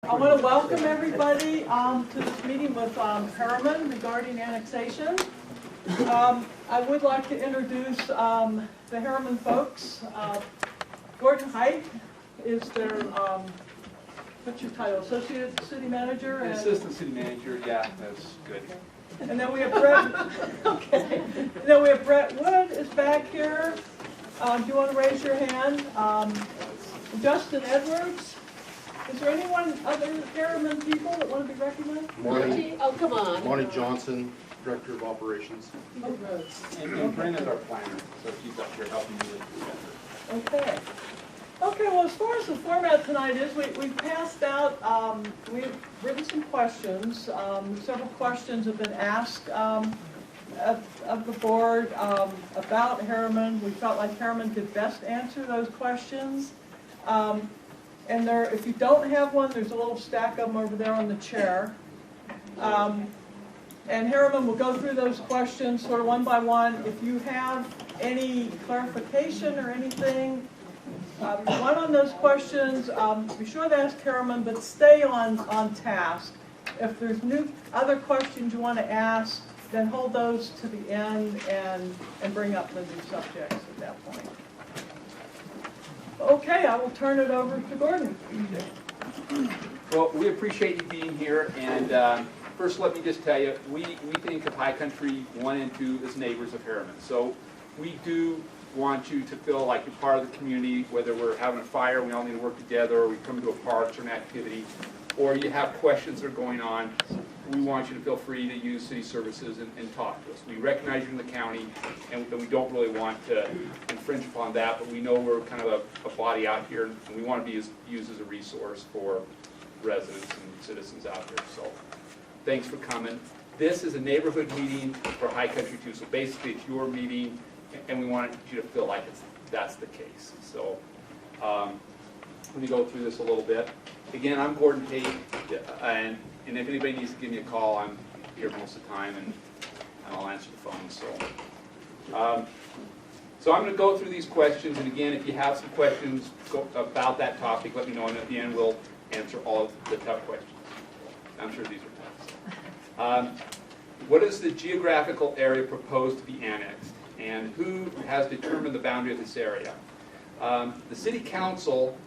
I want to welcome everybody to this meeting with Herriman regarding annexation. I would like to introduce the Herriman folks. Gordon Height is their, what's your title, Associate City Manager? And Assistant City Manager, yeah, that's good. And then we have Brett, okay. And then we have Brett Wood is back here. Do you want to raise your hand? Justin Edwards. Is there anyone other Herriman people that want to be recognized? Monty, Oh, come on. Monty Johnson, Director of Operations. And Brenda's our planner, so she's up here helping me with the effort. Okay. Okay, well, as far as the format tonight is, we passed out, we've written some questions. Several questions have been asked of the board about Herriman. We felt like Herriman could best answer those questions. And there, if you don't have one, there's a little stack of them over there on the chair. And Herriman will go through those questions sort of one by one. If you have any clarification or anything you want on those questions, be sure to ask Herriman, but stay on task. If there's other questions you want to ask, then hold those to the end and bring up the new subjects at that point. Okay, I will turn it over to Gordon. Well, we appreciate you being here, and first let me just tell you, we think of High Country 1 and 2 as neighbors of Herriman. So we do want you to feel like you're part of the community, whether we're having a fire, we all need to work together, or we come to a park or an activity, or you have questions that are going on. We want you to feel free to use city services and talk to us. We recognize you're in the county, and we don't really want to infringe upon that, but we know we're kind of a body out here, and we want to be used as a resource for residents and citizens out there. So thanks for coming. This is a neighborhood meeting for High Country 2, so basically it's your meeting, and we want you to feel like that's the case. So let me go through this a little bit. Again, I'm Gordon Tate, and if anybody needs to give me a call, I'm here most of the time, and I'll answer the phone. So I'm going to go through these questions, and again, if you have some questions about that topic, let me know, and at the end we'll answer all of the tough questions. I'm sure these are tough. What is the geographical area proposed to be annexed, and who has determined the boundary of this area? The City Council,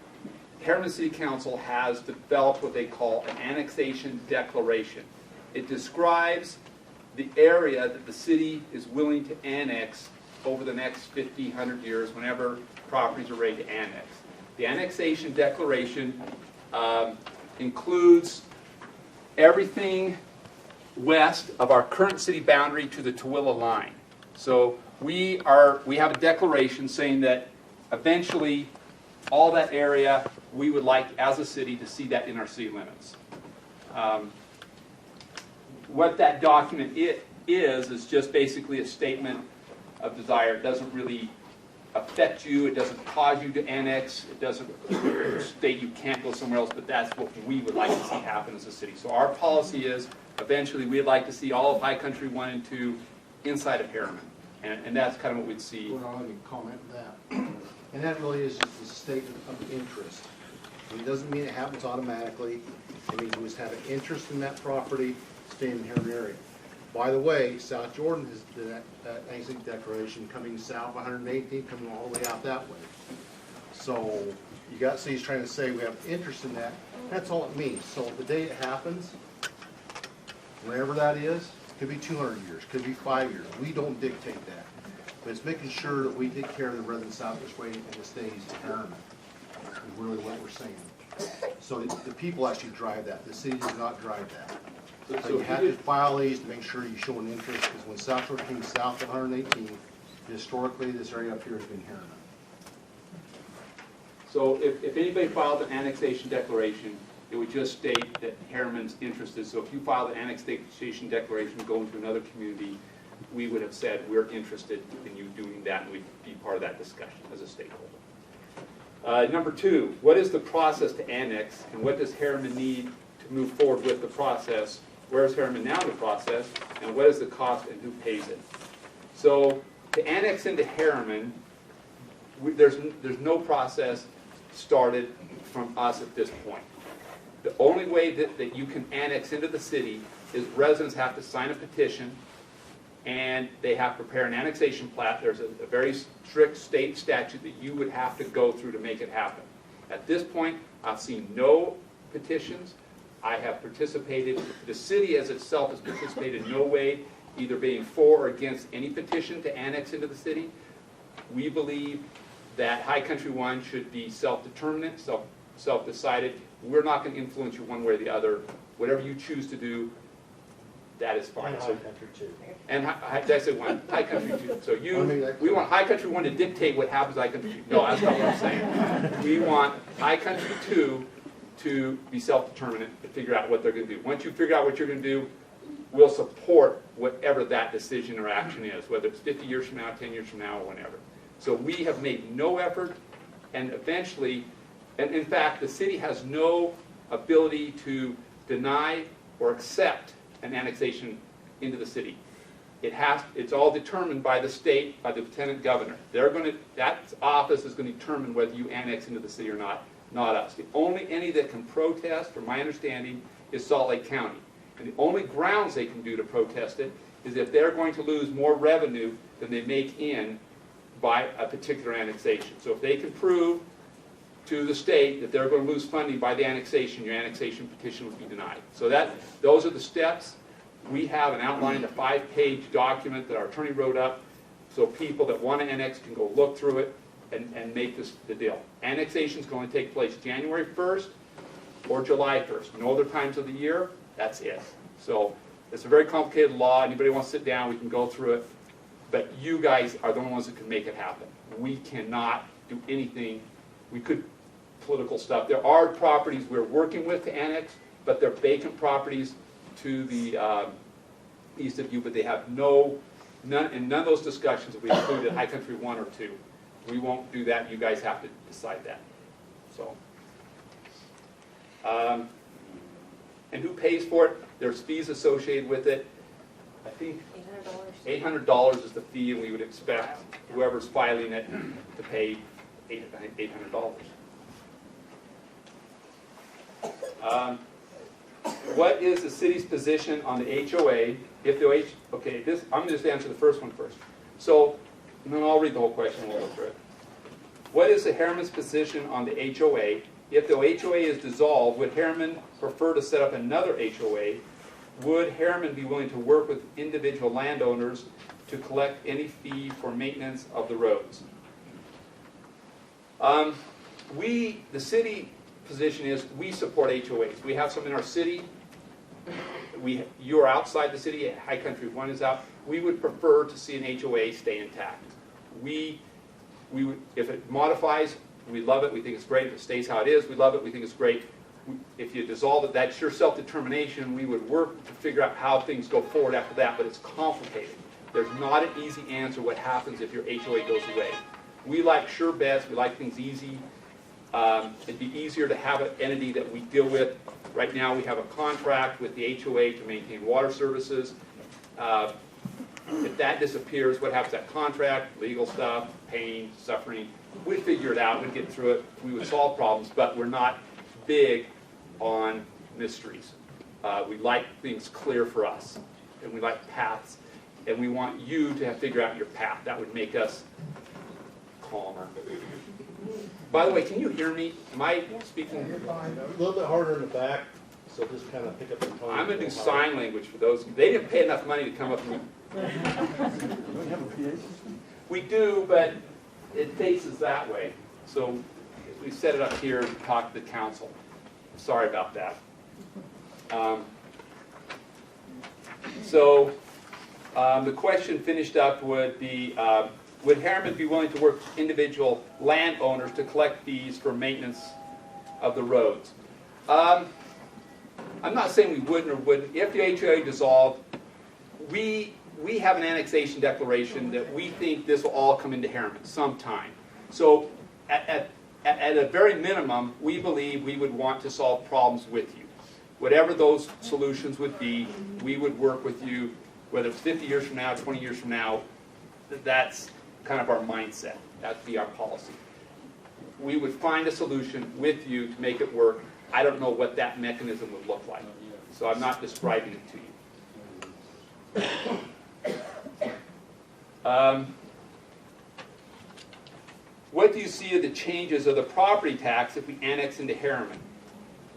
Herriman City Council, has developed what they call an annexation declaration. It describes the area that the city is willing to annex over the next 50, 100 years, whenever properties are ready to annex. The annexation declaration includes everything west of our current city boundary to the Tooele line. So we have a declaration saying that eventually all that area, we would like, as a city, to see that in our city limits. What that document is just basically a statement of desire. It doesn't really affect you. It doesn't cause you to annex. It doesn't state you can't go somewhere else, but that's what we would like to see happen as a city. So our policy is, eventually, we'd like to see all of High Country 1 and 2 inside of Herriman. And that's kind of what we'd see. Well, let me comment on that. And that really is just a statement of interest. It doesn't mean it happens automatically. It means we just have an interest in that property, staying in the Herriman area. By the way, South Jordan has done that annexation declaration coming south 118, coming all the way out that way. So you got cities trying to say we have interest in that. That's all it means. So the day it happens, whenever that is, could be 200 years, could be 5 years. We don't dictate that. But it's making sure that we take care of the residents out this way and it stays Herriman. Is really what we're saying. So the people actually drive that. The city does not drive that. So you have to file these to make sure you show an interest, because when South Shore came south of 118, historically this area up here has been Herriman. So if anybody filed an annexation declaration, it would just state that Herriman's interested. So if you filed an annexation declaration going to another community, we would have said we're interested in you doing that, and we'd be part of that discussion as a stakeholder. Number 2, what is the process to annex, and what does Herriman need to move forward with the process? Where is Herriman now in the process, and what is the cost and who pays it? So to annex into Herriman, there's no process started from us at this point. The only way that you can annex into the city is residents have to sign a petition and they have to prepare an annexation plat. There's a very strict state statute that you would have to go through to make it happen. At this point, I've seen no petitions. I have participated, the city as itself has participated in no way, either being for or against any petition to annex into the city. We believe that High Country 1 should be self-determinant, self-decided. We're not going to influence you one way or the other. Whatever you choose to do, that is fine. And High Country 2. And did I say 1? High Country 2. So we want High Country 1 to dictate what happens to High Country 2. No, that's not what I'm saying. We want High Country 2 to be self-determinant, to figure out what they're going to do. Once you figure out what you're going to do, we'll support whatever that decision or action is, whether it's 50 years from now, 10 years from now, or whenever. So we have made no effort, and eventually, and in fact, the city has no ability to deny or accept an annexation into the city. It's all determined by the state, by the lieutenant governor. That office is going to determine whether you annex into the city or not us. The only entity that can protest, from my understanding, is Salt Lake County. And the only grounds they can do to protest it is if they're going to lose more revenue than they make in by a particular annexation. So if they can prove to the state that they're going to lose funding by the annexation, your annexation petition would be denied. So those are the steps. We have an outline, a 5-page document that our attorney wrote up, so people that want to annex can go look through it and make this the deal. Annexation is going to take place January 1st or July 1st. No other times of the year, that's it. So it's a very complicated law. Anybody wants to sit down, we can go through it. But you guys are the only ones that can make it happen. We cannot do anything. We could political stuff. There are properties we're working with to annex, but they're vacant properties to the east of you, but they have none of those discussions that we included High Country 1 or 2. We won't do that. You guys have to decide that. So, and who pays for it? There's fees associated with it. I think $800 is the fee, and we would expect whoever's filing it to pay $800. What is the city's position on the HOA? If the okay, I'm going to just answer the first one first. So, and then I'll read the whole question and we'll go through it. What is the Herriman's position on the HOA? If the HOA is dissolved, would Herriman prefer to set up another HOA? Would Herriman be willing to work with individual landowners to collect any fee for maintenance of the roads? The city position is we support HOAs. We have some in our city. You are outside the city. High Country 1 is out. We would prefer to see an HOA stay intact. We would, if it modifies, we love it. We think it's great. If it stays how it is, we love it. We think it's great. If you dissolve it, that's your self-determination. We would work to figure out how things go forward after that, but it's complicated. There's not an easy answer what happens if your HOA goes away. We like sure bets. We like things easy. It'd be easier to have an entity that we deal with. Right now we have a contract with the HOA to maintain water services. If that disappears, what happens to that contract? Legal stuff, pain, suffering. We'd figure it out. We'd get through it. We would solve problems, but we're not big on mysteries. We like things clear for us, and we like paths, and we want you to figure out your path. That would make us calmer. By the way, can you hear me? Am I speaking? You're fine. A little bit harder in the back, so just kind of pick up the tone. I'm going to do sign language for those. They didn't pay enough money to come up with. We do, but it faces that way. So we set it up here to talk to the council. Sorry about that. The question finished up would be, would Herriman be willing to work with individual landowners to collect fees for maintenance of the roads? I'm not saying we wouldn't or wouldn't. If the HOA dissolved, we have an annexation declaration that we think this will all come into Herriman sometime. So at a very minimum, we believe we would want to solve problems with you. Whatever those solutions would be, we would work with you, whether it's 50 years from now, 20 years from now. That's kind of our mindset. That'd be our policy. We would find a solution with you to make it work. I don't know what that mechanism would look like. So I'm not describing it to you. What do you see of the changes of the property tax if we annex into Herriman?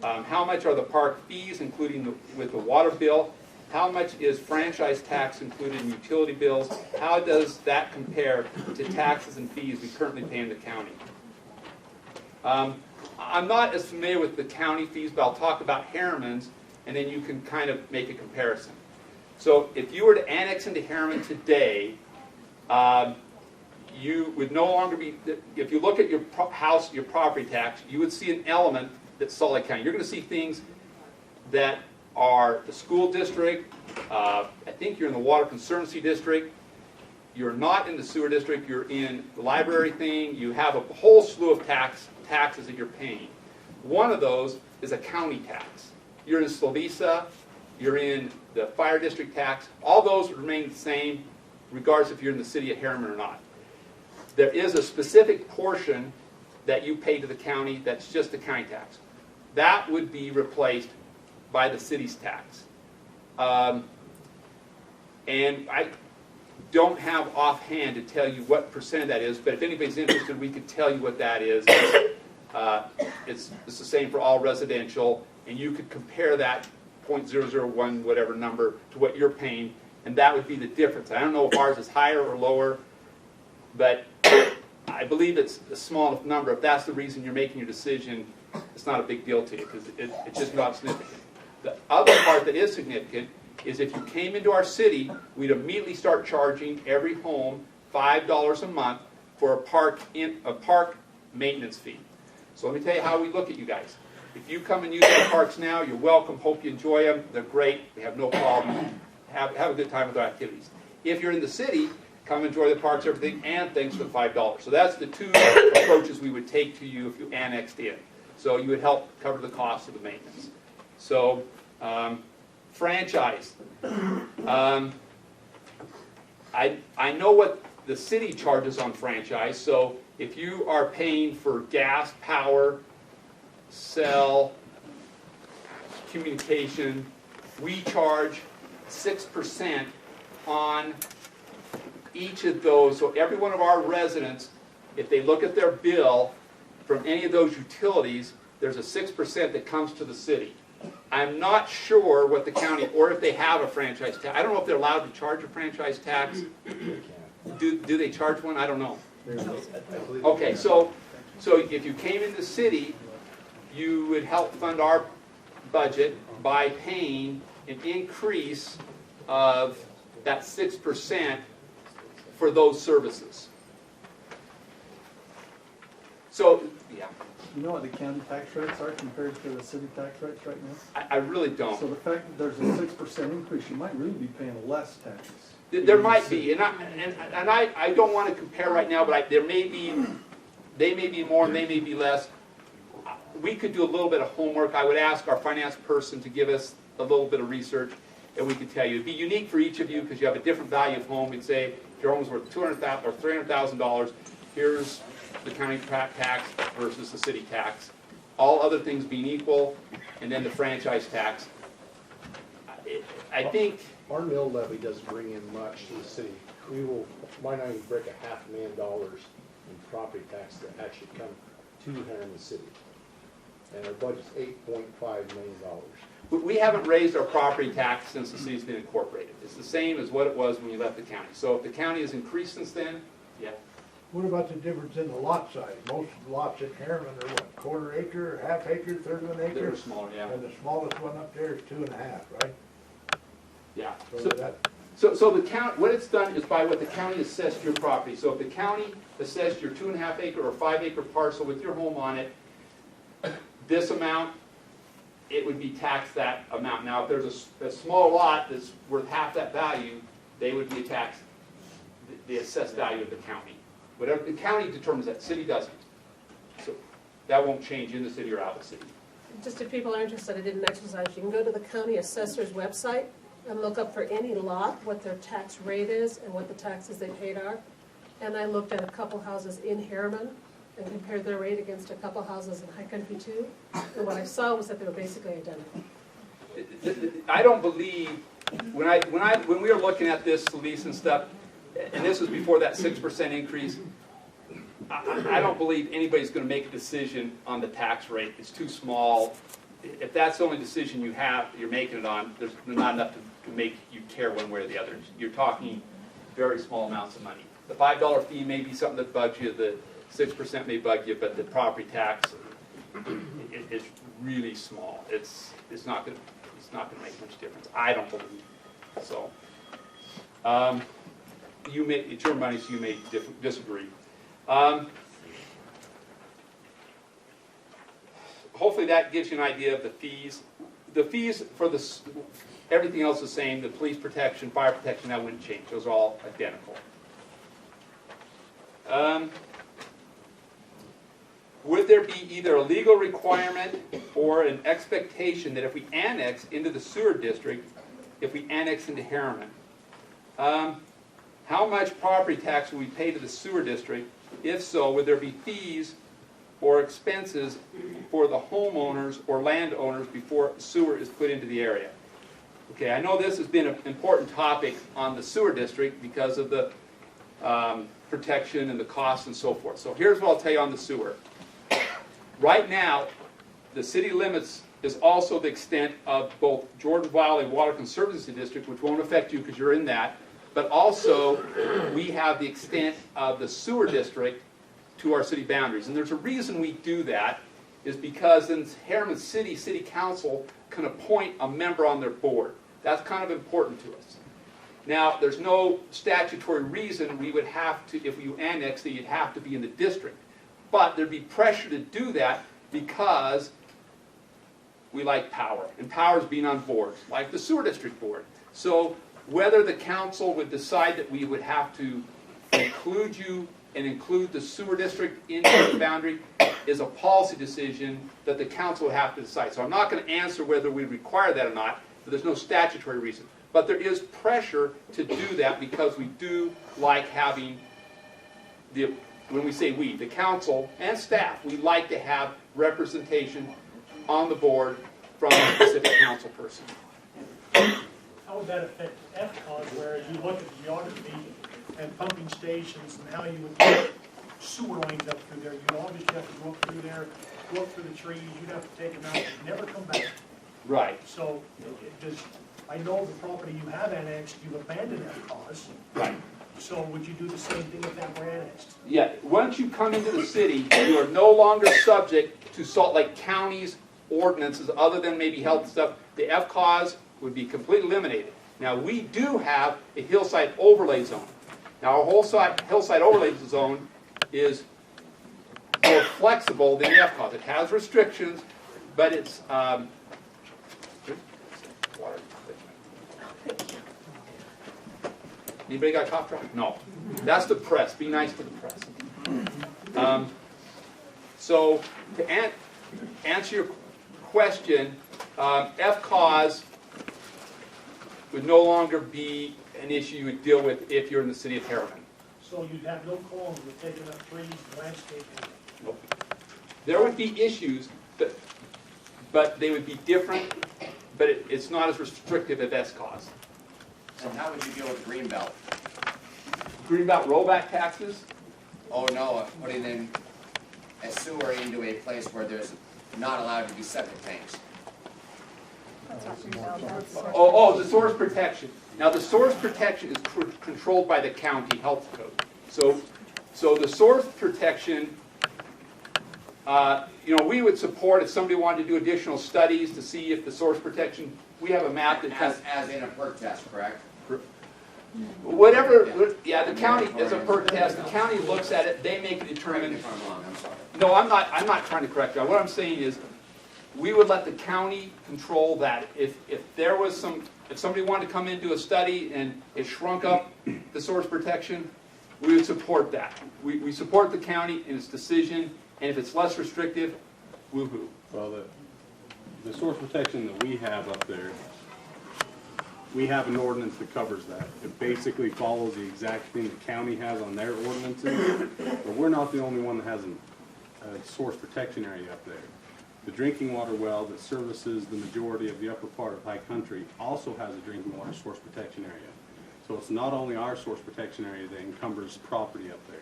How much are the park fees, including with the water bill? How much is franchise tax included in utility bills? How does that compare to taxes and fees we currently pay in the county? I'm not as familiar with the county fees, but I'll talk about Herriman's, and then you can kind of make a comparison. So if you were to annex into Herriman today, you would no longer be, if you look at your house, your property tax, you would see an element that's Salt Lake County. You're going to see things that are the school district, I think you're in the Water Conservancy district, you're not in the sewer district, you're in the library thing, you have a whole slew of taxes that you're paying. One of those is a county tax. You're in Slovisa, you're in the fire district tax, all those would remain the same regardless if you're in the city of Herriman or not. There is a specific portion that you pay to the county that's just the county tax. That would be replaced by the city's tax. And I don't have offhand to tell you what percent that is, but if anybody's interested, we could tell you what that is. It's the same for all residential, and you could compare that 0.001 whatever number to what you're paying, and that would be the difference. I don't know if ours is higher or lower, but I believe it's a small enough number. If that's the reason you're making your decision, it's not a big deal to you because it's just not significant. The other part that is significant is if you came into our city, we'd immediately start charging every home $5 a month for a park maintenance fee. So let me tell you how we look at you guys. If you come and use our parks now, you're welcome. Hope you enjoy them. They're great. We have no problem. Have a good time with our activities. If you're in the city, come enjoy the parks, everything, and thanks for the $5. So that's the two approaches we would take to you if you annexed in. So you would help cover the cost of the maintenance. So franchise. I know what the city charges on franchise. So if you are paying for gas, power, cell, communication, we charge 6% on each of those. So every one of our residents, if they look at their bill from any of those utilities, there's a 6% that comes to the city. I'm not sure what the county, or if they have a franchise tax. I don't know if they're allowed to charge a franchise tax. Do they charge one? I don't know. Okay, so if you came in the city, you would help fund our budget by paying an increase of that 6% for those services. So, yeah. You know what the county tax rates are compared to the city tax rates right now? I really don't. So the fact that there's a 6% increase, you might really be paying less taxes. There might be, and I don't want to compare right now, but there may be, they may be more and they may be less. We could do a little bit of homework. I would ask our finance person to give us a little bit of research, and we could tell you. It'd be unique for each of you because you have a different value of home. We'd say if your home's worth $200,000 or $300,000, here's the county tax versus the city tax. All other things being equal, and then the franchise tax. I think Our mill levy doesn't bring in much to the city. Might not even break $500,000 in property tax that actually come to Herriman City. And our budget's $8.5 million. we haven't raised our property tax since the city's been incorporated. It's the same as what it was when you left the county. So if the county has increased since then, yeah. What about the difference in the lot size? Most of the lots in Herriman are what, quarter acre, half acre, third of an acre? They're smaller, yeah. And the smallest one up there is 2.5, right? Yeah. So that, So the count, what it's done is by what the county assessed your property. So if the county assessed your 2.5 acre or 5 acre parcel with your home on it, this amount, it would be taxed that amount. Now, if there's a small lot that's worth half that value, they would be taxed the assessed value of the county. Whatever the county determines that, city doesn't. So that won't change in the city or out of the city. Just if people are interested, I did an exercise. You can go to the county assessor's website and look up for any lot, what their tax rate is and what the taxes they paid are. And I looked at a couple houses in Herriman, and compared their rate against a couple houses in High Country too. And what I saw was that they were basically identical. I don't believe, when we were looking at this lease and stuff, and this was before that 6% increase, I don't believe anybody's going to make a decision on the tax rate. It's too small. If that's the only decision you're making it on, there's not enough to make you care one way or the other. You're talking very small amounts of money. The $5 fee may be something that bugs you, the 6% may bug you, but the property tax is really small. It's not going to make much difference. I don't believe so. It's your money, so you may disagree. Hopefully that gives you an idea of the fees. The fees for everything else is the same. The police protection, fire protection, that wouldn't change. Those are all identical. Would there be either a legal requirement or an expectation that if we annex into the sewer district, if we annex into Herriman, how much property tax will we pay to the sewer district? If so, would there be fees or expenses for the homeowners or landowners before sewer is put into the area? Okay, I know this has been an important topic on the sewer district because of the protection and the costs and so forth. So here's what I'll tell you on the sewer. Right now, the city limits is also the extent of both Jordan Valley Water Conservancy District, which won't affect you because you're in that, but also we have the extent of the sewer district to our city boundaries. And there's a reason we do that, is because in Herriman City, City Council can appoint a member on their board. That's kind of important to us. Now, there's no statutory reason we would have to, if you annex, that you'd have to be in the district. But there'd be pressure to do that because we like power. And power is being on boards, like the sewer district board. So whether the council would decide that we would have to include you and include the sewer district into the boundary is a policy decision that the council would have to decide. So I'm not going to answer whether we require that or not, but there's no statutory reason. But there is pressure to do that because we do like having when we say we, the council and staff, we like to have representation on the board from a specific council person. How would that affect FCOG, whereas you look at the geography and pumping stations and how you would get sewer lines up through there? You obviously have to go up through there, go up through the trees, you'd have to take them out and never come back. Right. So I know the property you have annexed, you've abandoned FCOG. Right. So would you do the same thing if that were annexed? Yeah, once you come into the city, you are no longer subject to Salt Lake County's ordinances other than maybe health stuff. The FCAUS would be completely eliminated. Now, we do have a hillside overlay zone. Now, our hillside overlay zone is more flexible than the FCAUS. It has restrictions, but it's anybody got a cough drop? No. That's the press. Be nice to the press. So to answer your question, FCAUS would no longer be an issue you would deal with if you're in the city of Herriman. So you'd have no qualms with taking up trees, landscaping? Nope. There would be issues, but they would be different, but it's not as restrictive as FCAUS. And how would you deal with Greenbelt? Greenbelt rollback taxes? Oh no, putting in a sewer into a place where there's not allowed to be septic tanks. Oh, the source protection. Now, the source protection is controlled by the county health code. So the source protection, we would support if somebody wanted to do additional studies to see if the source protection. We have a map that as in a perk test, correct? Whatever, yeah, the county is a perk test. The county looks at it. They make a determination. If I'm wrong, I'm sorry. No, I'm not trying to correct you. What I'm saying is, we would let the county control that. If somebody wanted to come in and do a study and it shrunk up the source protection, we would support that. We support the county in its decision, and if it's less restrictive, woo-hoo. Well, the source protection that we have up there, we have an ordinance that covers that. It basically follows the exact thing the county has on their ordinances, but we're not the only one that has a source protection area up there. The drinking water well that services the majority of the upper part of High Country also has a drinking water source protection area. So it's not only our source protection area that encumbers property up there.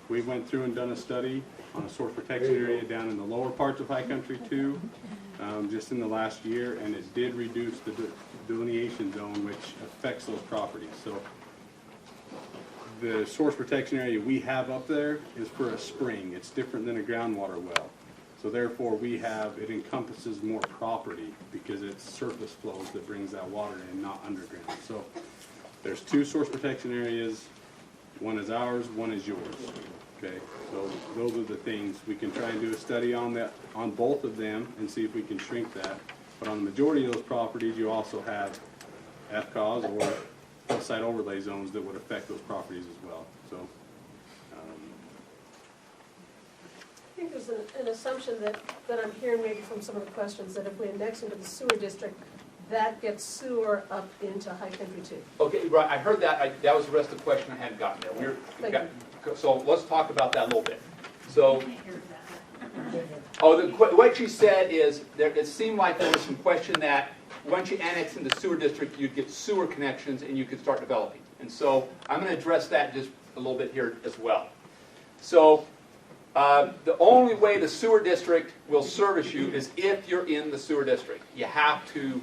We went through and done a study on a source protection area down in the lower parts of High Country too, just in the last year, and it did reduce the delineation zone, which affects those properties. So the source protection area we have up there is for a spring. It's different than a groundwater well. So therefore it encompasses more property because it's surface flows that brings that water in, not underground. So there's 2 source protection areas. One is ours, one is yours. Okay, so those are the things. We can try and do a study on that, on both of them, and see if we can shrink that. But on the majority of those properties, you also have FCOS or site overlay zones that would affect those properties as well. So I think there's an assumption that I'm hearing maybe from some of the questions, that if we index into the sewer district, that gets sewer up into High Country too. Okay, right, I heard that. That was the rest of the question I hadn't gotten there. So let's talk about that a little bit. So, what you said is, it seemed like there was some question that once you annex into the sewer district, you'd get sewer connections and you could start developing. And so I'm going to address that just a little bit here as well. So the only way the sewer district will service you is if you're in the sewer district. You have to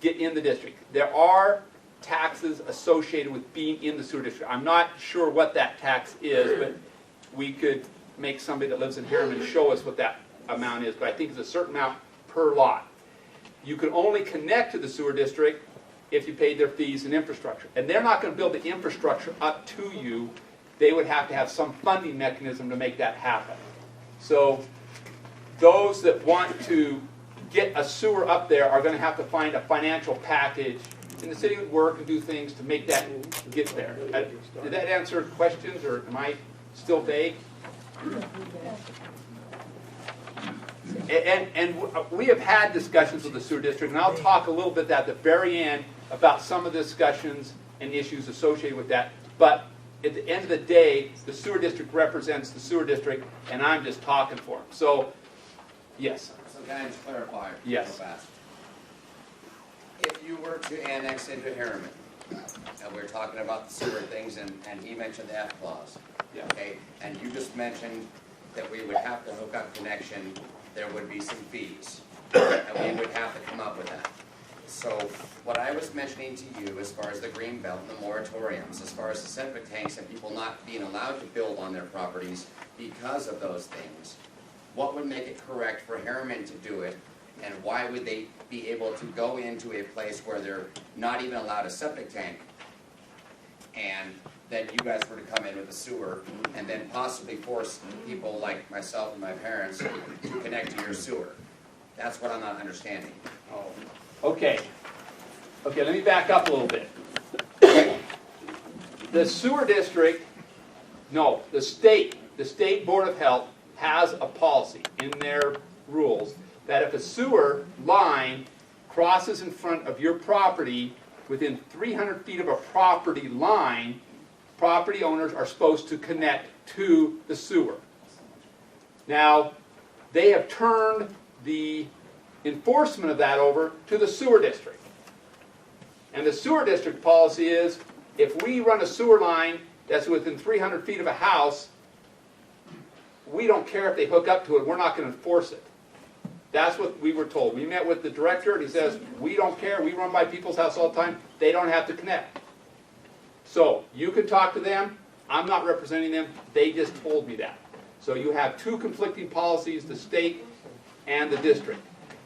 get in the district. There are taxes associated with being in the sewer district. I'm not sure what that tax is, but we could make somebody that lives in Herriman show us what that amount is, but I think it's a certain amount per lot. You can only connect to the sewer district if you paid their fees and infrastructure. And they're not going to build the infrastructure up to you. They would have to have some funding mechanism to make that happen. So those that want to get a sewer up there are going to have to find a financial package, and the city would work and do things to make that get there. Did that answer questions, or am I still vague? And we have had discussions with the sewer district, and I'll talk a little bit at the very end about some of the discussions and issues associated with that. But at the end of the day, the sewer district represents the sewer district, and I'm just talking for them. So, yes. So can I just clarify? Yes. Real fast? If you were to annex into Herriman, and we're talking about the sewer things, and he mentioned the F clause. Yeah. Okay, and you just mentioned that we would have to hook up connection, there would be some fees, and we would have to come up with that. So what I was mentioning to you as far as the green belt and the moratoriums, as far as the septic tanks and people not being allowed to build on their properties because of those things, what would make it correct for Herriman to do it, and why would they be able to go into a place where they're not even allowed a septic tank, and then you guys were to come in with a sewer, and then possibly force people like myself and my parents to connect to your sewer? That's what I'm not understanding. Oh. Okay, let me back up a little bit. The sewer district, no, the state Board of Health has a policy in their rules that if a sewer line crosses in front of your property within 300 feet of a property line, property owners are supposed to connect to the sewer. Now, they have turned the enforcement of that over to the sewer district. And the sewer district policy is, if we run a sewer line that's within 300 feet of a house, we don't care if they hook up to it, we're not going to enforce it. That's what we were told. We met with the director and he says, we don't care, we run by people's house all the time, they don't have to connect. So, you can talk to them, I'm not representing them, they just told me that. So you have two conflicting policies, the state and the district.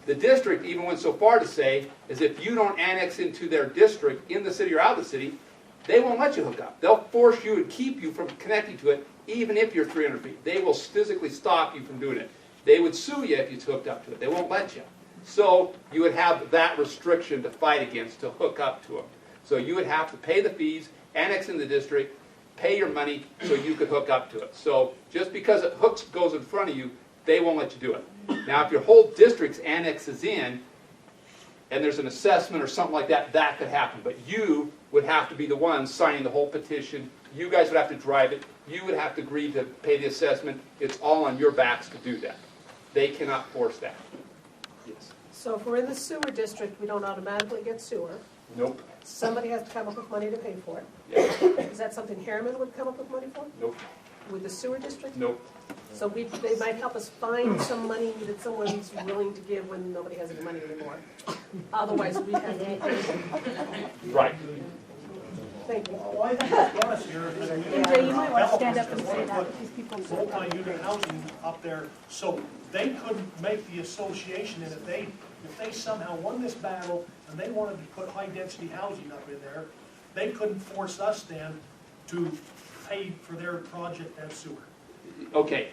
The district even went so far to say, is if you don't annex into their district, in the city or out of the city, they won't let you hook up. They'll force you and keep you from connecting to it, even if you're 300 feet. They will physically stop you from doing it. They would sue you if you hooked up to it. They won't let you. So you would have that restriction to fight against to hook up to them. So you would have to pay the fees, annex in the district, pay your money so you could hook up to it. So just because it goes in front of you, they won't let you do it. Now, if your whole district's annexes in, and there's an assessment or something like that, that could happen. But you would have to be the one signing the whole petition. You guys would have to drive it. You would have to agree to pay the assessment. It's all on your backs to do that. They cannot force that. Yes. So if we're in the sewer district, we don't automatically get sewer. Nope. Somebody has to come up with money to pay for it. Yeah. Is that something Herriman would come up with money for? Nope. With the sewer district? Nope. So they might help us find some money that someone's willing to give when nobody has any money anymore. Otherwise, we have to. Right. Thank you. Well, I think it's us here. AJ, you might want to stand up and say that, these people. Multi-unit housing up there, so they couldn't make the association, and if they somehow won this battle and they wanted to put high-density housing up in there, they couldn't force us then to pay for their project and sewer. Okay,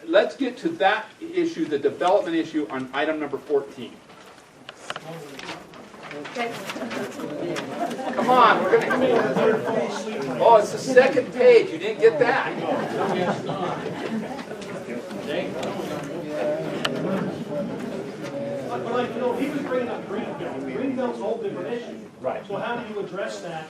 let's get to that issue, the development issue on item number 14. Okay. Come on, we're gonna. Oh, it's the second page. You didn't get that. But you know, he was bringing up Greenbelt. Greenbelt's a whole different issue. Right. So how do you address that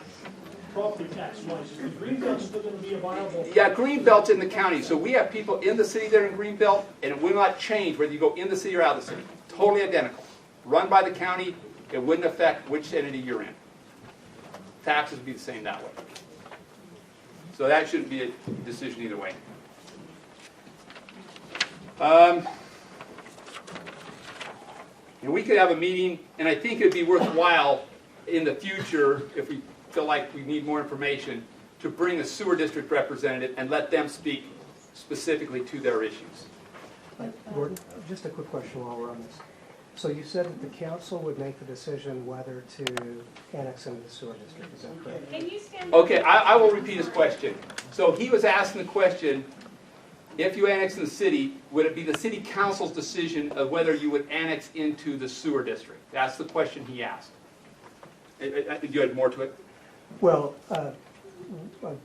property tax wise? Is Greenbelt still going to be a viable? Yeah, Greenbelt's in the county, so we have people in the city that are in Greenbelt, and it will not change whether you go in the city or out of the city. Totally identical. Run by the county, it wouldn't affect which entity you're in. Taxes would be the same that way. So that shouldn't be a decision either way. And we could have a meeting, and I think it'd be worthwhile in the future, if we feel like we need more information, to bring a sewer district representative and let them speak specifically to their issues. Gordon, just a quick question while we're on this. So you said that the council would make the decision whether to annex into the sewer district, is that correct? Can you stand? Okay, I will repeat his question. So he was asking the question, if you annex in the city, would it be the city council's decision of whether you would annex into the sewer district? That's the question he asked. You had more to it? Well, I'm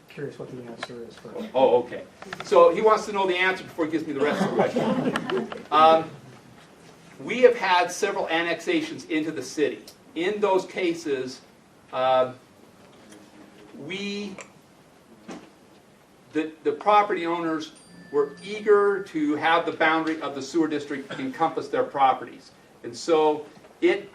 curious what the answer is first. Oh, okay. So he wants to know the answer before he gives me the rest of the question. We have had several annexations into the city. In those cases, the property owners were eager to have the boundary of the sewer district encompass their properties. And so the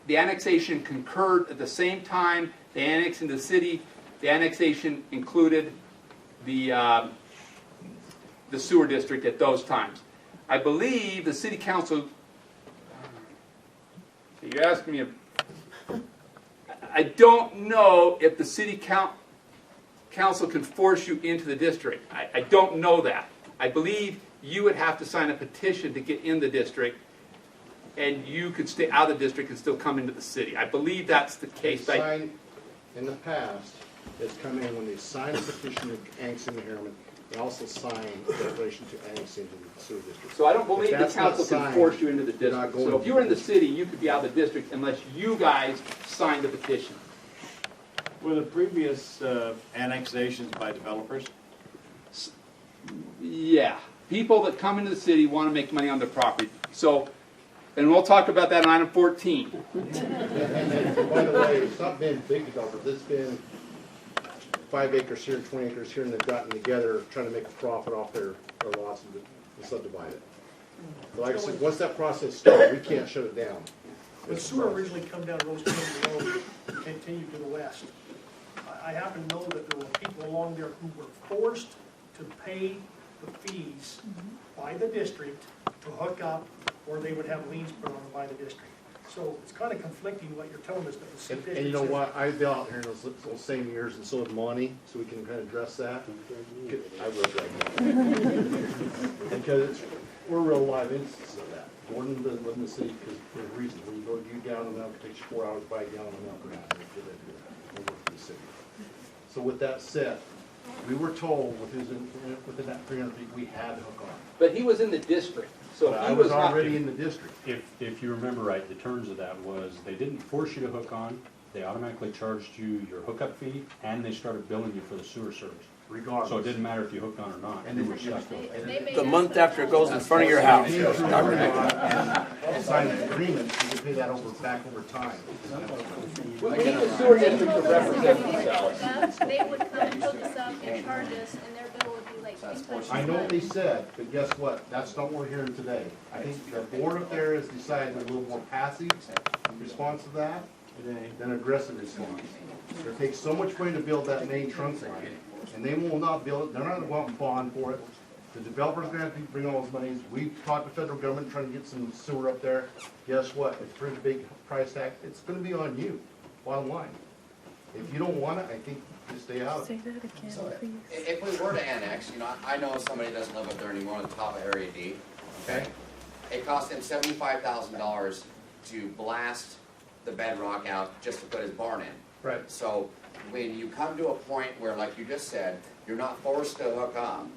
annexation concurred at the same time they annexed into the city. The annexation included the sewer district at those times. I believe the city council, you're asking me, I don't know if the city council can force you into the district. I don't know that. I believe you would have to sign a petition to get in the district, and you could stay out of the district and still come into the city. I believe that's the case. In the past, it's come in when they sign a petition to annex into Herriman, they also sign a declaration to annex into the sewer district. So I don't believe the that's not council can signed, force you into the you're not district. going So if to you were in the the city, you could be out of the district unless you guys signed the petition. Were the previous annexations by developers? Yeah. People that come into the city want to make money on their property. So, and we'll talk about that in item 14. And then, by the way, it's not been big developers, it's been 5 acres here, 20 acres here, and they've gotten together trying to make a profit off their lots and subdivide it. But like I said, once that process starts, we can't shut it down. When sewer originally come down Rose Canyon Road and continued to the west, I happen to know that there were people along there who were forced to pay the fees by the district to hook up, or they would have liens put on them by the district. So it's kind of conflicting what you're telling us that the city. And you know what, I've been out here in those same years, and so did Monty, so we can kind of address that. I will right now. Because we're real live instances of that. Gordon doesn't live in the city because there's a reason. When you go down the mountain, it takes you 4 hours to buy a gallon of milk or not. We'll work for the city. So with that said, we were told within that 300 feet, we had to hook on. But he was in the district, so I he was was not. already in the district. If you remember right, the terms of that was they didn't force you to hook on, they automatically charged you your hookup fee, and they started billing you for the sewer service. regardless. So it didn't matter if you hooked on or not, And you it- were stuck with it. The month after it goes in front of your house. Came to an agreement and signed an agreement, you can pay that back over time. We need the sewer district to represent themselves. They would come and hook us up and charge us, and their bill would be like 3 times as I know what they much. said, but guess what? That's not what we're hearing today. I think the board up there has decided a little more passive response to that than aggressive response. It takes so much money to build that main trunk line, and they will not build it, they're not gonna go out and bond for it. The developer's gonna have to bring all those monies. We've talked to federal government trying to get some sewer up there. Guess what? It's a pretty big price tag. It's gonna be on you, bottom line. If you don't want it, I think just stay out of it. Say that again, So please. if we were to annex, you know, I know somebody doesn't live up there anymore on the top of Area D, okay? It cost him $75,000 to blast the bedrock out just to put his barn in. Right. So when you come to a point where, like you just said, you're not forced to hook up,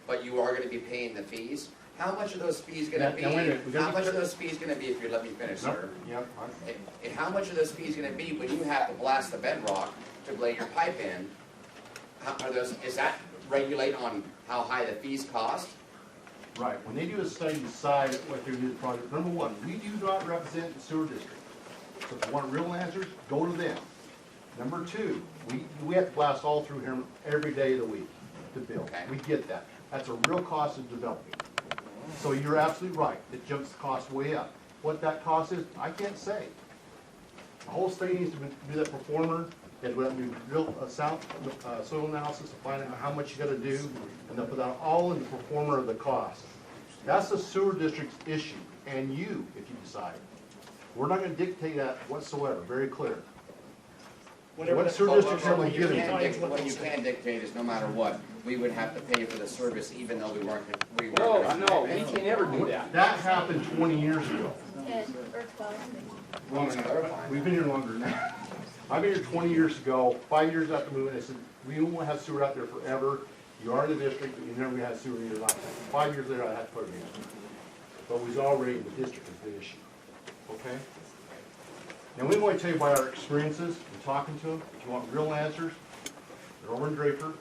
but you are gonna be paying the fees, how much are those fees gonna be? Now, wait a minute, we gotta How be much are clear- those fees gonna be, if you let me finish, sir? Yep. And how much are those fees gonna be when you have to blast the bedrock to lay your pipe in? Are those, is that regulate on how high the fees cost? Right, when they do a study, decide what they're doing the project, number one, we do not represent the sewer district. So if you want real answers, go to them. Number two, we have to blast all through here every day of the week to build. Okay. We get that. That's a real cost of developing. So you're absolutely right, it jumps the cost way up. What that cost is, I can't say. The whole study needs to be that performer, and we have to do real soil analysis to find out how much you gotta do, and they'll put that all in the performer of the cost. That's the sewer district's issue, and you, if you decide. We're not gonna dictate that whatsoever, very clear. What sewer district's What gonna you give you? can dictate is no matter what, we would have to pay for the service even though we weren't No, gonna no, pay. we can never do that. That happened 20 years ago. And Earth Cloud. Longer than that. We've been here longer than that. I've been here 20 years ago, 5 years after moving, they said, we won't have sewer out there forever. You are in the district, but you're never gonna have sewer in your lifetime. 5 years later, I had to put it in. But we was already in the district is the issue, okay? Now, we want to tell you about our experiences and talking to them. If you want real answers, they're over in Draper.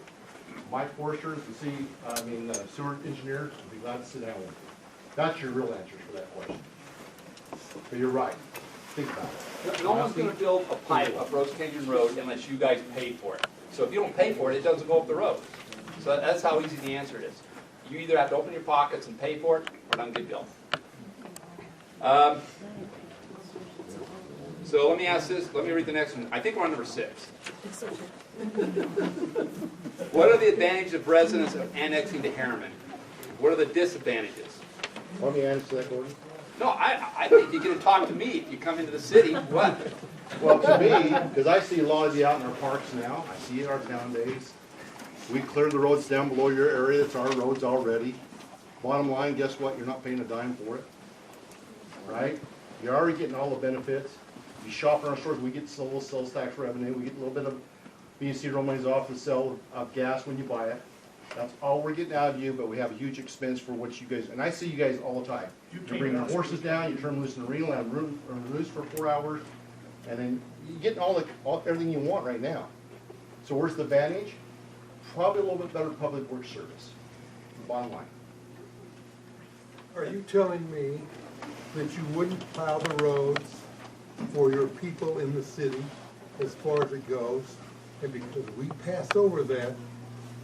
Mike Forster is the sewer engineer, would be glad to sit down with you. That's your real answers for that question. But you're right, think about it. No one's gonna build a pipe up Rose Canyon Road unless you guys pay for it. So if you don't pay for it, it doesn't go up the road. So that's how easy the answer is. You either have to open your pockets and pay for it, or not get built. So let me ask this, let me read the next one. I think we're on number 6. What are the advantages of residents of annexing to Herriman? What are the disadvantages? Let me answer that, Gordon. No, I think you're gonna talk to me if you come into the city. What? Well, to me, because I see a lot of you out in our parks now, I see it our town days. We cleared the roads down below your area, it's our roads already. Bottom line, guess what, you're not paying a dime for it, right? You're already getting all the benefits. You shop in our stores, we get a little sales tax revenue, we get a little bit of B&C road monies off the sale of gas when you buy it. That's all we're getting out of you, but we have a huge expense for what you guys, and I see you guys all the time. You bring your horses down, you turn them loose in the reel, and run loose for 4 hours, and then you're getting everything you want right now. So where's the advantage? Probably a little bit better public works service, bottom line. Are you telling me that you wouldn't plow the roads for your people in the city as far as it goes? And because we passed over that,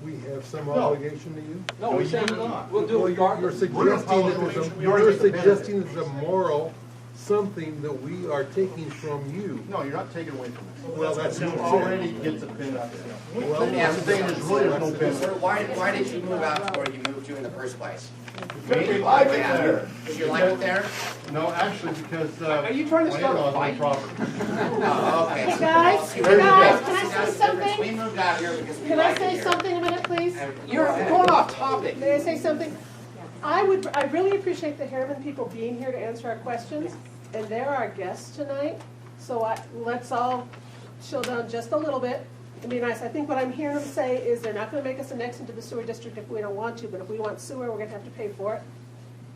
we have some No. obligation to you? No, we said we'll do Well, it regardless. You're suggesting it's a moral something that we are taking from you. No, you're not taking away from us. Well, that's You what already get the benefit. Well, What I'm saying is really there's no Sir, benefit. why did you move out to where you moved to in the first place? We like it there. Did you like it there? No, actually, because, Are you trying to my start a in-laws own fight? property. Oh, okay. Hey guys, See, can I say that's the difference. something? We moved out here because we Can I like it say here. something a minute, please? You're going off topic. May I say something? I really appreciate the Herriman people being here to answer our questions, and they're our guests tonight, so let's all chill down just a little bit and be nice. I think what I'm hearing them say is they're not gonna make us annex into the sewer district if we don't want to, but if we want sewer, we're gonna have to pay for it.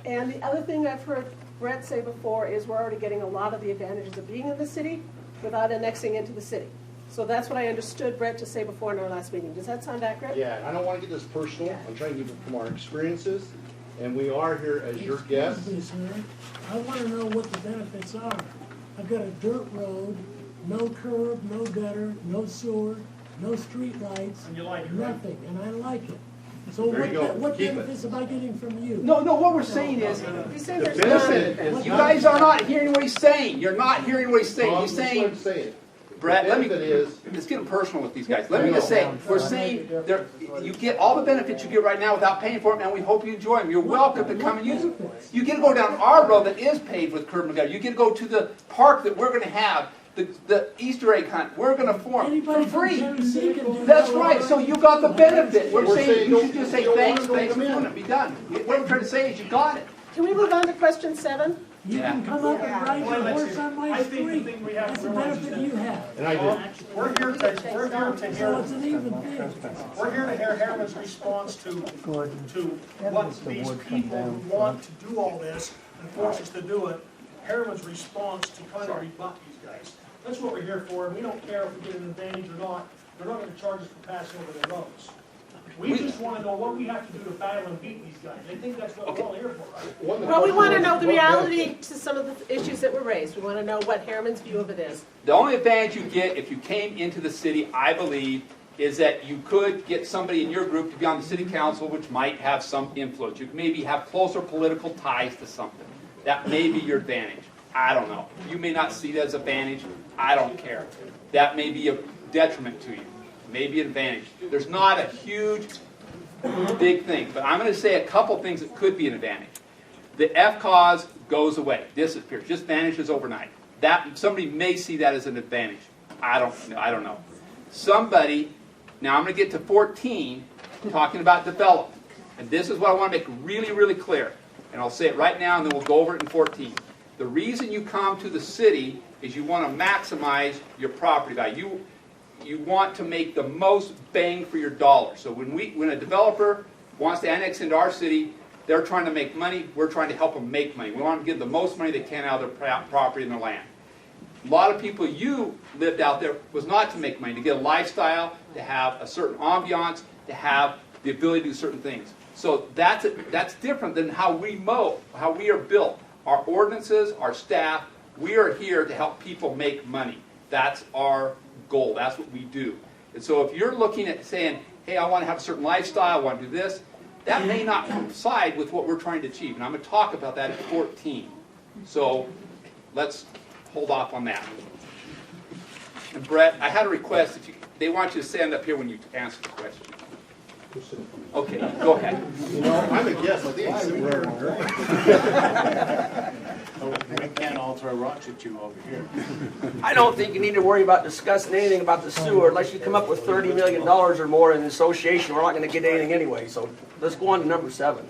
And the other thing I've heard Brett say before is we're already getting a lot of the advantages of being in the city without annexing into the city. So that's what I understood Brett to say before in our last meeting. Does that sound accurate? Yeah, and I don't wanna get this personal, I'm trying to give it from our experiences, and we are here as your guests. Excuse me, sir. I wanna know what the benefits are. I've got a dirt road, no curb, no gutter, no sewer, no street lights. And you like it, right? Nothing, and I like it. So There you go. what Keep it. benefits am I getting from you? No, what we're saying is, He's saying there's listen, none. you guys are not hearing what he's saying. You're not hearing what he's saying. Tom, He's that's what saying, I'm saying. Brett, let me, The benefit is, let's get personal with these guys. Let me just say, we're saying, there, you get all the benefits you get right now without paying for them, and we hope you enjoy them. You're welcome to come and use them. You get to go down our road that is paved with curb and gutter. You get to go to the park that we're going to have, the Easter egg hunt. We're going to form for Anybody from free. Tennessee can do That's that. right. So you got the benefit. We're We're saying saying you don't- should just say don't thanks, wanna thanks for come in. doing it. Be done. What I'm trying to say is you got it. Can we move on to question 7? You Yeah. can come up and ride Well, your let's horse see. on my I think the street. thing we have That's to a realize is benefit that- you have. and I did. We're here to So hear, it's an even thing. we're here to hear Herriman's response to what these people who want to do all this and force us to do it, Herriman's response to kind of rebut these guys. That's what we're here for, and we don't care if we get an advantage or not. They're not gonna charge us for passing over their roads. We just wanna know what we have to do to battle and beat these guys. I think that's what we're all here for, right? Well, we want to know the reality to some of the issues that were raised. We want to know what Harriman's view of it is. The only advantage you get if you came into the city, I believe, is that you could get somebody in your group to be on the city council, which might have some influence. You could maybe have closer political ties to something. That may be your advantage. I don't know. You may not see that as an advantage. I don't care. That may be a detriment to you. Maybe an advantage. There's not a huge, big thing, but I'm going to say a couple things that could be an advantage. The F-cause goes away, disappears, just vanishes overnight. That somebody may see that as an advantage. I don't know. Somebody, now I'm going to get to 14, talking about development, and this is what I want to make really, really clear. And I'll say it right now, and then we'll go over it in 14. The reason you come to the city is you want to maximize your property value. You want to make the most bang for your dollar. So when a developer wants to annex into our city, they're trying to make money. We're trying to help them make money. We want to give the most money they can out of their property and their land. A lot of people you lived out there was not to make money, to get a lifestyle, to have a certain ambiance, to have the ability to do certain things. So that's different than how we are built. Our ordinances, our staff, we are here to help people make money. That's our goal. That's what we do. And so if you're looking at saying, hey, I want to have a certain lifestyle, I want to do this, that may not coincide with what we're trying to achieve. And I'm going to talk about that at 14. So let's hold off on that. And Brett, I had a request. They want you to stand up here when you answer the question. Okay, go ahead. You know, I'm a guest, I think I sit where We can't all throw rocks at you over here. I don't think you need to worry about discussing anything about the sewer unless you come up with $30 million or more in association. We're not going to get anything anyway, so let's go on to number 7.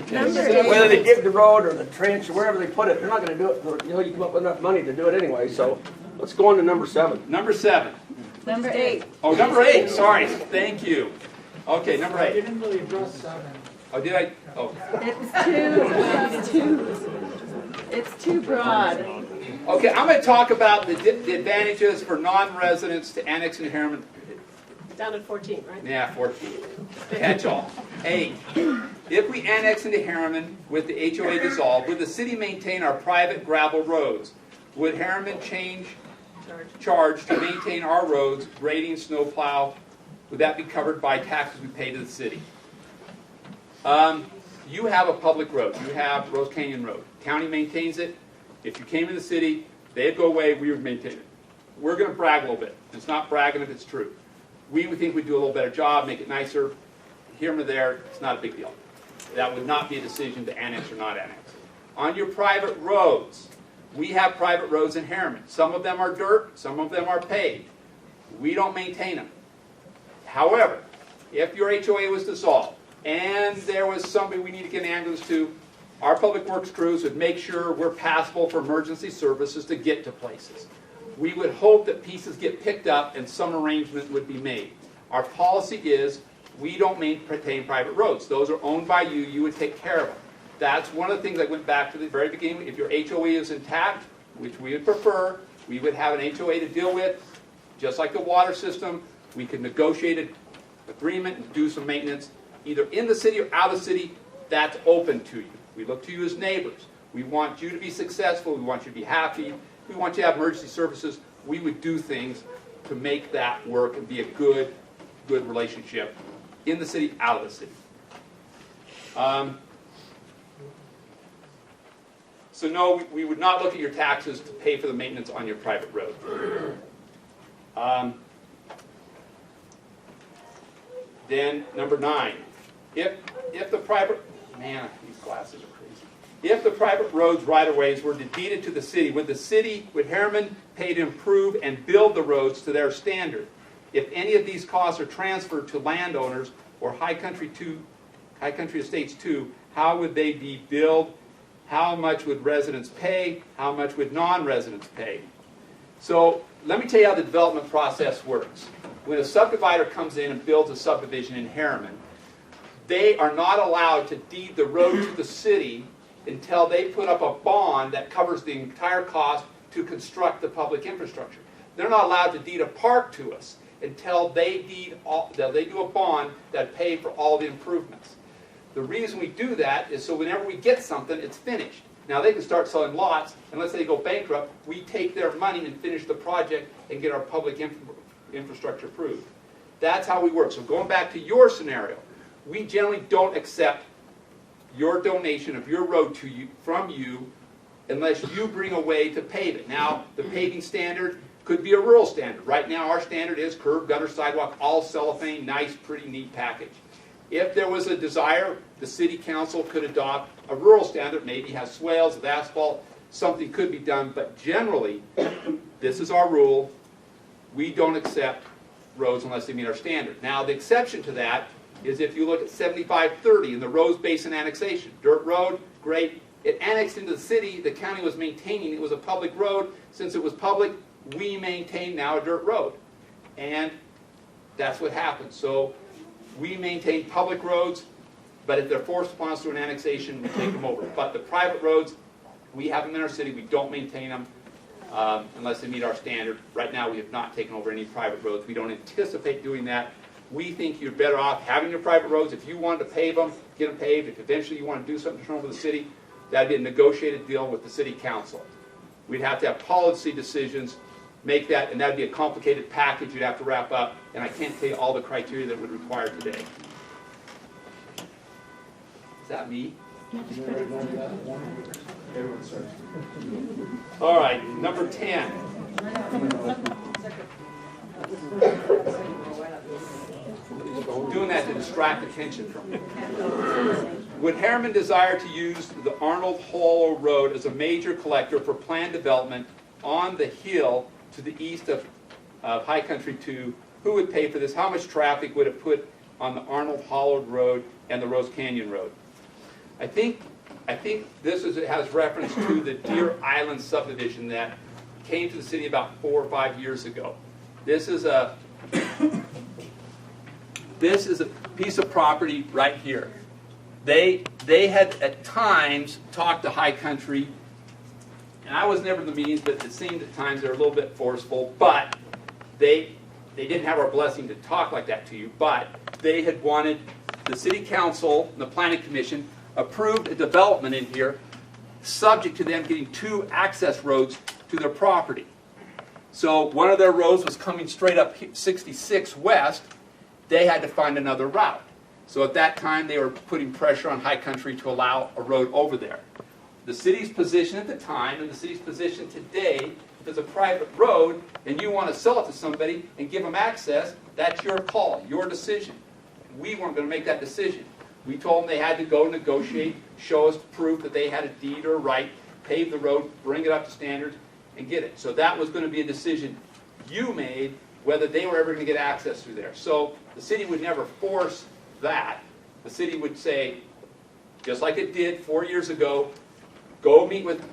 Whether they dig the road or the trench or wherever they put it, they're not going to do it until you come up with enough money to do it anyway. So let's go on to number 7. Number 7. Number 8. Oh, number 8. Sorry. Thank you. Okay, number 8. You didn't really address 7. Oh, did I? Oh. It's too broad. Okay, I'm going to talk about the advantages for non-residents to annex into Herriman. Down at 14, right? Yeah, 14. Catch all. 8. If we annex into Herriman with the HOA dissolved, would the city maintain our private gravel roads? Would Herriman charge to maintain our roads, grading, snowplow? Would that be covered by taxes we pay to the city? You have a public road. You have Rose Canyon Road. County maintains it. If you came to the city, they'd go away, we would maintain it. We're going to brag a little bit. It's not bragging if it's true. We would think we'd do a little better job, make it nicer. Here or there, it's not a big deal. That would not be a decision to annex or not annex. On your private roads, we have private roads in Herriman. Some of them are dirt, some of them are paved. We don't maintain them. However, if your HOA was dissolved and there was somebody we need to get an ambulance to, our public works crews would make sure we're passable for emergency services to get to places. We would hope that pieces get picked up and some arrangement would be made. Our policy is we don't maintain private roads. Those are owned by you. You would take care of them. That's one of the things I went back to the very beginning. If your HOA is intact, which we would prefer, we would have an HOA to deal with. just like the water system, we can negotiate an agreement and do some maintenance, either in the city or out of the city. That's open to you. We look to you as neighbors. We want you to be successful. We want you to be happy. We want you to have emergency services. We would do things to make that work and be a good relationship in the city, out of the city. So no, we would not look at your taxes to pay for the maintenance on your private road. Then number 9, if the private, man, these glasses are crazy. If the private roads right-of-ways were deeded to the city, would Herriman pay to improve and build the roads to their standard? If any of these costs are transferred to landowners or High Country Estates 2, how would they be billed? How much would residents pay? How much would non-residents pay? So let me tell you how the development process works. When a subdivider comes in and builds a subdivision in Herriman, they are not allowed to deed the road to the city until they put up a bond that covers the entire cost to construct the public infrastructure. They're not allowed to deed a park to us until they do a bond that pays for all the improvements. The reason we do that is so whenever we get something, it's finished. Now they can start selling lots, and let's say they go bankrupt, we take their money and finish the project and get our public infrastructure approved. That's how we work. So going back to your scenario, we generally don't accept your donation of your road to you, from you unless you bring a way to pave it. Now, the paving standard could be a rural standard. Right now, our standard is curb, gutter, sidewalk, all cellophane, nice, pretty neat package. If there was a desire, the city council could adopt a rural standard, maybe has swales with asphalt, something could be done, but generally, this is our rule. We don't accept roads unless they meet our standard. Now, the exception to that is if you look at 7530 in the Rose Basin Annexation. Dirt road, great. It annexed into the city, the county was maintaining, it was a public road. Since it was public, we maintain now a dirt road. And that's what happened. So we maintain public roads, but if they're forced upon us through an annexation, we take them over. But the private roads, we have them in our city, we don't maintain them unless they meet our standard. Right now, we have not taken over any private roads. We don't anticipate doing that. We think you're better off having your private roads. If you wanted to pave them, get them paved. If eventually you want to do something to turn over the city, that'd be a negotiated deal with the city council. We'd have to have policy decisions, make that, and that'd be a complicated package you'd have to wrap up, and I can't tell you all the criteria that would require today. Is that me? All right, number 10. Doing that to distract attention from me. Would Herriman desire to use the Arnold Hollow Road as a major collector for planned development on the hill to the east of High Country 2? Who would pay for this? How much traffic would it put on the Arnold Hollow Road and the Rose Canyon Road? I think this has reference to the Deer Island subdivision that came to the city about 4 or 5 years ago. This is a piece of property right here. They had at times talked to High Country, and I was never in the meetings, but it seemed at times they were a little bit forceful, but they didn't have our blessing to talk like that to you, but they had wanted the city council and the planning commission approved a development in here subject to them getting 2 access roads to their property. So one of their roads was coming straight up 66 west. They had to find another route. So at that time, they were putting pressure on High Country to allow a road over there. The city's position at the time and the city's position today, if it's a private road and you want to sell it to somebody and give them access, that's your call, your decision. We weren't going to make that decision. We told them they had to go negotiate, show us proof that they had a deed or a right, pave the road, bring it up to standards, and get it. So that was going to be a decision you made, whether they were ever going to get access through there. So the city would never force that. The city would say, just like it did 4 years ago, go meet with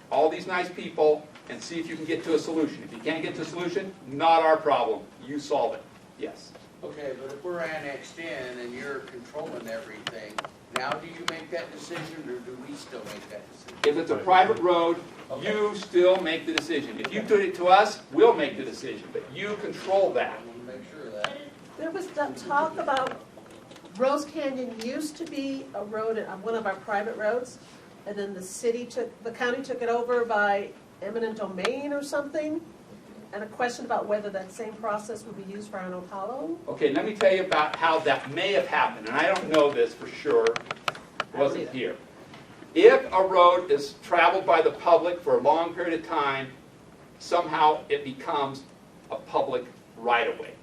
all these nice people and see if you can get to a solution. If you can't get to a solution, not our problem. You solve it. Yes. Okay, but if we're annexed in and you're controlling everything, Now do you make that decision, or do we still make that decision? If it's a private road, you still make the decision. If you do it to us, we'll make the decision, but you control that. I want to make sure of that. There was talk about Rose Canyon used to be a road, one of our private roads, and then the county took it over by eminent domain or something, and a question about whether that same process would be used for Arnold Hollow. Okay, let me tell you about how that may have happened, and I don't know this for sure. It wasn't here. If a road is traveled by the public for a long period of time, somehow it becomes a public right-of-way.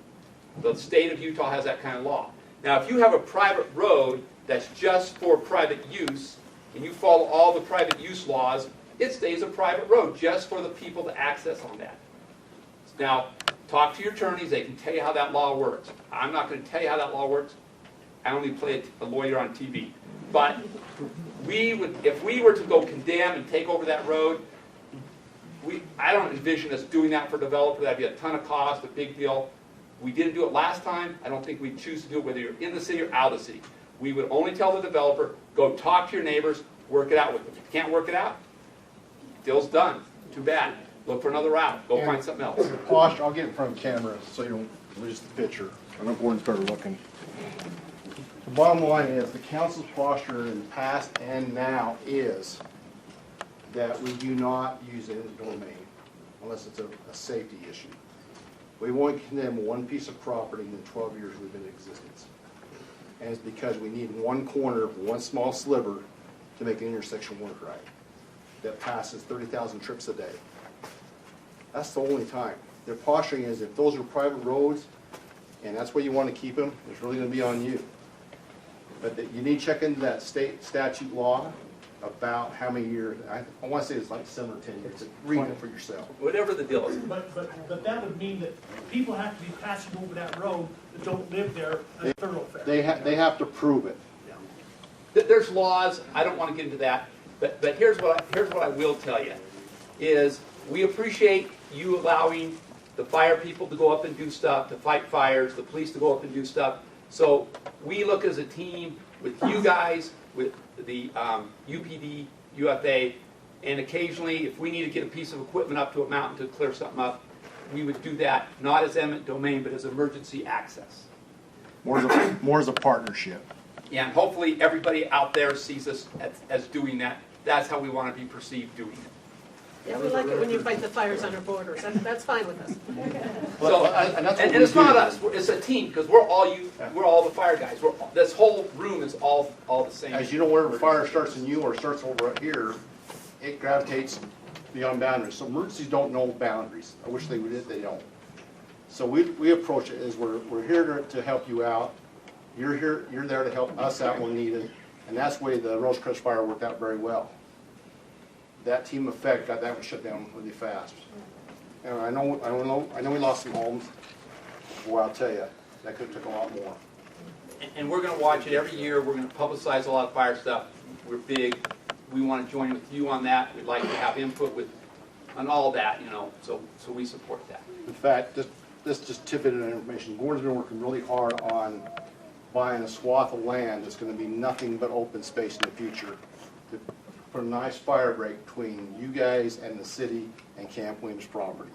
The state of Utah has that kind of law. Now, if you have a private road that's just for private use, and you follow all the private use laws, it stays a private road just for the people to access on that. Now, talk to your attorneys. They can tell you how that law works. I'm not going to tell you how that law works. I only play a lawyer on TV. But if we were to go condemn and take over that road, I don't envision us doing that for a developer. That'd be a ton of cost, a big deal. We didn't do it last time. I don't think we'd choose to do it whether you're in the city or out of the city. We would only tell the developer, go talk to your neighbors, work it out with them. If you can't work it out, deal's done. Too bad. Look for another route. Go find something else. The posture, I'll get in front of the camera so you don't lose the picture. I know Gordon's better looking. The bottom line is the council's posture in the past and now is that we do not use it as a domain unless it's a safety issue. We won't condemn one piece of property in the 12 years we've been in existence. And it's because we need one corner, one small sliver to make an intersection work right. That passes 30,000 trips a day. That's the only time. Their posturing is if those are private roads and that's where you want to keep them, it's really going to be on you. But you need to check into that state statute law about how many years. I want to say it's like 7 or 10 years. Read it for yourself. Whatever the deal is. But that would mean that people have to be passing over that road that don't live there as a thoroughfare. They have to prove it. There's laws. I don't want to get into that. But here's what I will tell you is we appreciate you allowing the fire people to go up and do stuff, to fight fires, the police to go up and do stuff. So we look as a team with you guys, with the UPD, UFA, and occasionally if we need to get a piece of equipment up to a mountain to clear something up, we would do that, not as eminent domain, but as emergency access. More as a partnership. And hopefully everybody out there sees us as doing that. That's how we want to be perceived doing it. Yeah, we like it when you fight the fires on our borders. That's fine with us. So, and it's not us. It's a team because we're all the fire guys. This whole room is all the same. As you know, wherever fire starts in you or starts over here, it gravitates beyond boundaries. So emergencies don't know boundaries. I wish they would. They don't. So we approach it as we're here to help you out. You're here. You're there to help us out when needed, and that's the way the Rosecrest fire worked out very well. That team effect got that one shut down really fast. And I know we lost some homes. Boy, I'll tell you, that could have took a lot more. And we're going to watch it every year. We're going to publicize a lot of fire stuff. We're big. We want to join with you on that. We'd like to have input on all that, so we support that. In fact, just tidbit of information. Gordon's been working really hard on buying a swath of land that's going to be nothing but open space in the future. To put a nice fire break between you guys and the city and Camp Williams property.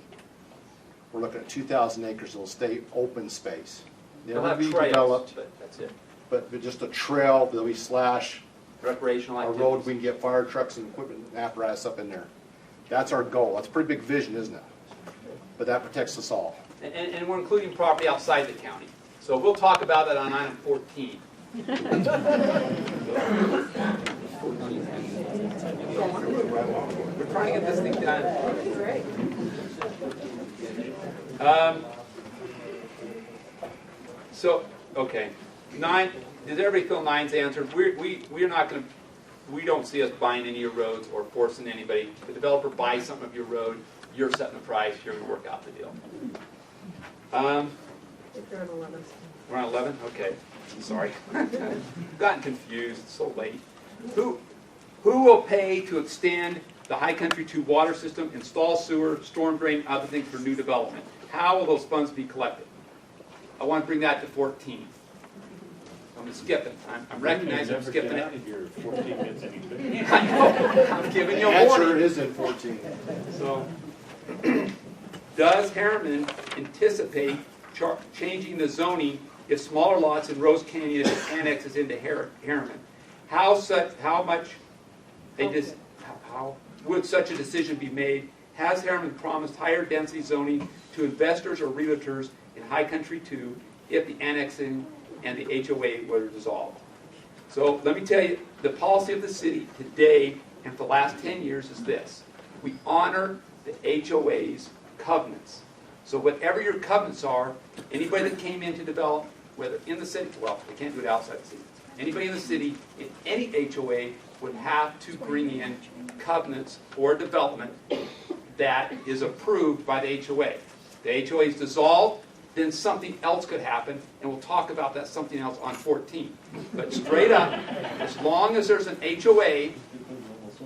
We're looking at 2,000 acres of state open space. They'll Never have be trails, developed, but that's it. but just a trail that we slash Recreational a activities. road we can get fire trucks and equipment and apparatus up in there. That's our goal. That's a pretty big vision, isn't it? But that protects us all. And we're including property outside the county. So we'll talk about that on item 14. We're trying to get this thing done. So, okay. 9, does everybody feel 9's answered? We're not going to, we don't see us buying any of your roads or forcing anybody. If the developer buys something of your road, you're setting the price, you're going to work out the deal. They're on 11. We're on 11? Okay. Sorry. Gotten confused. It's so late. Who will pay to extend the High Country 2 water system, install sewer, storm drain, other things for new development? How will those funds be collected? I want to bring that to 14. I'm skipping. I'm recognizing I'm skipping it. Here, 14 gets any bigger. I know, I'm giving you a Answer warning. is in 14. So, does Herriman anticipate changing the zoning if smaller lots in Rose Canyon annexes into Herriman? How would such a decision be made? Has Herriman promised higher density zoning to investors or realtors in High Country 2 if the annexing and the HOA were dissolved? So let me tell you, the policy of the city today and for the last 10 years is this. We honor the HOA's covenants. So whatever your covenants are, anybody that came in to develop, whether in the city, well, they can't do it outside the city. Anybody in the city, in any HOA, would have to bring in covenants for development that is approved by the HOA. The HOA is dissolved, then something else could happen, and we'll talk about that something else on 14. But straight up, as long as there's an HOA,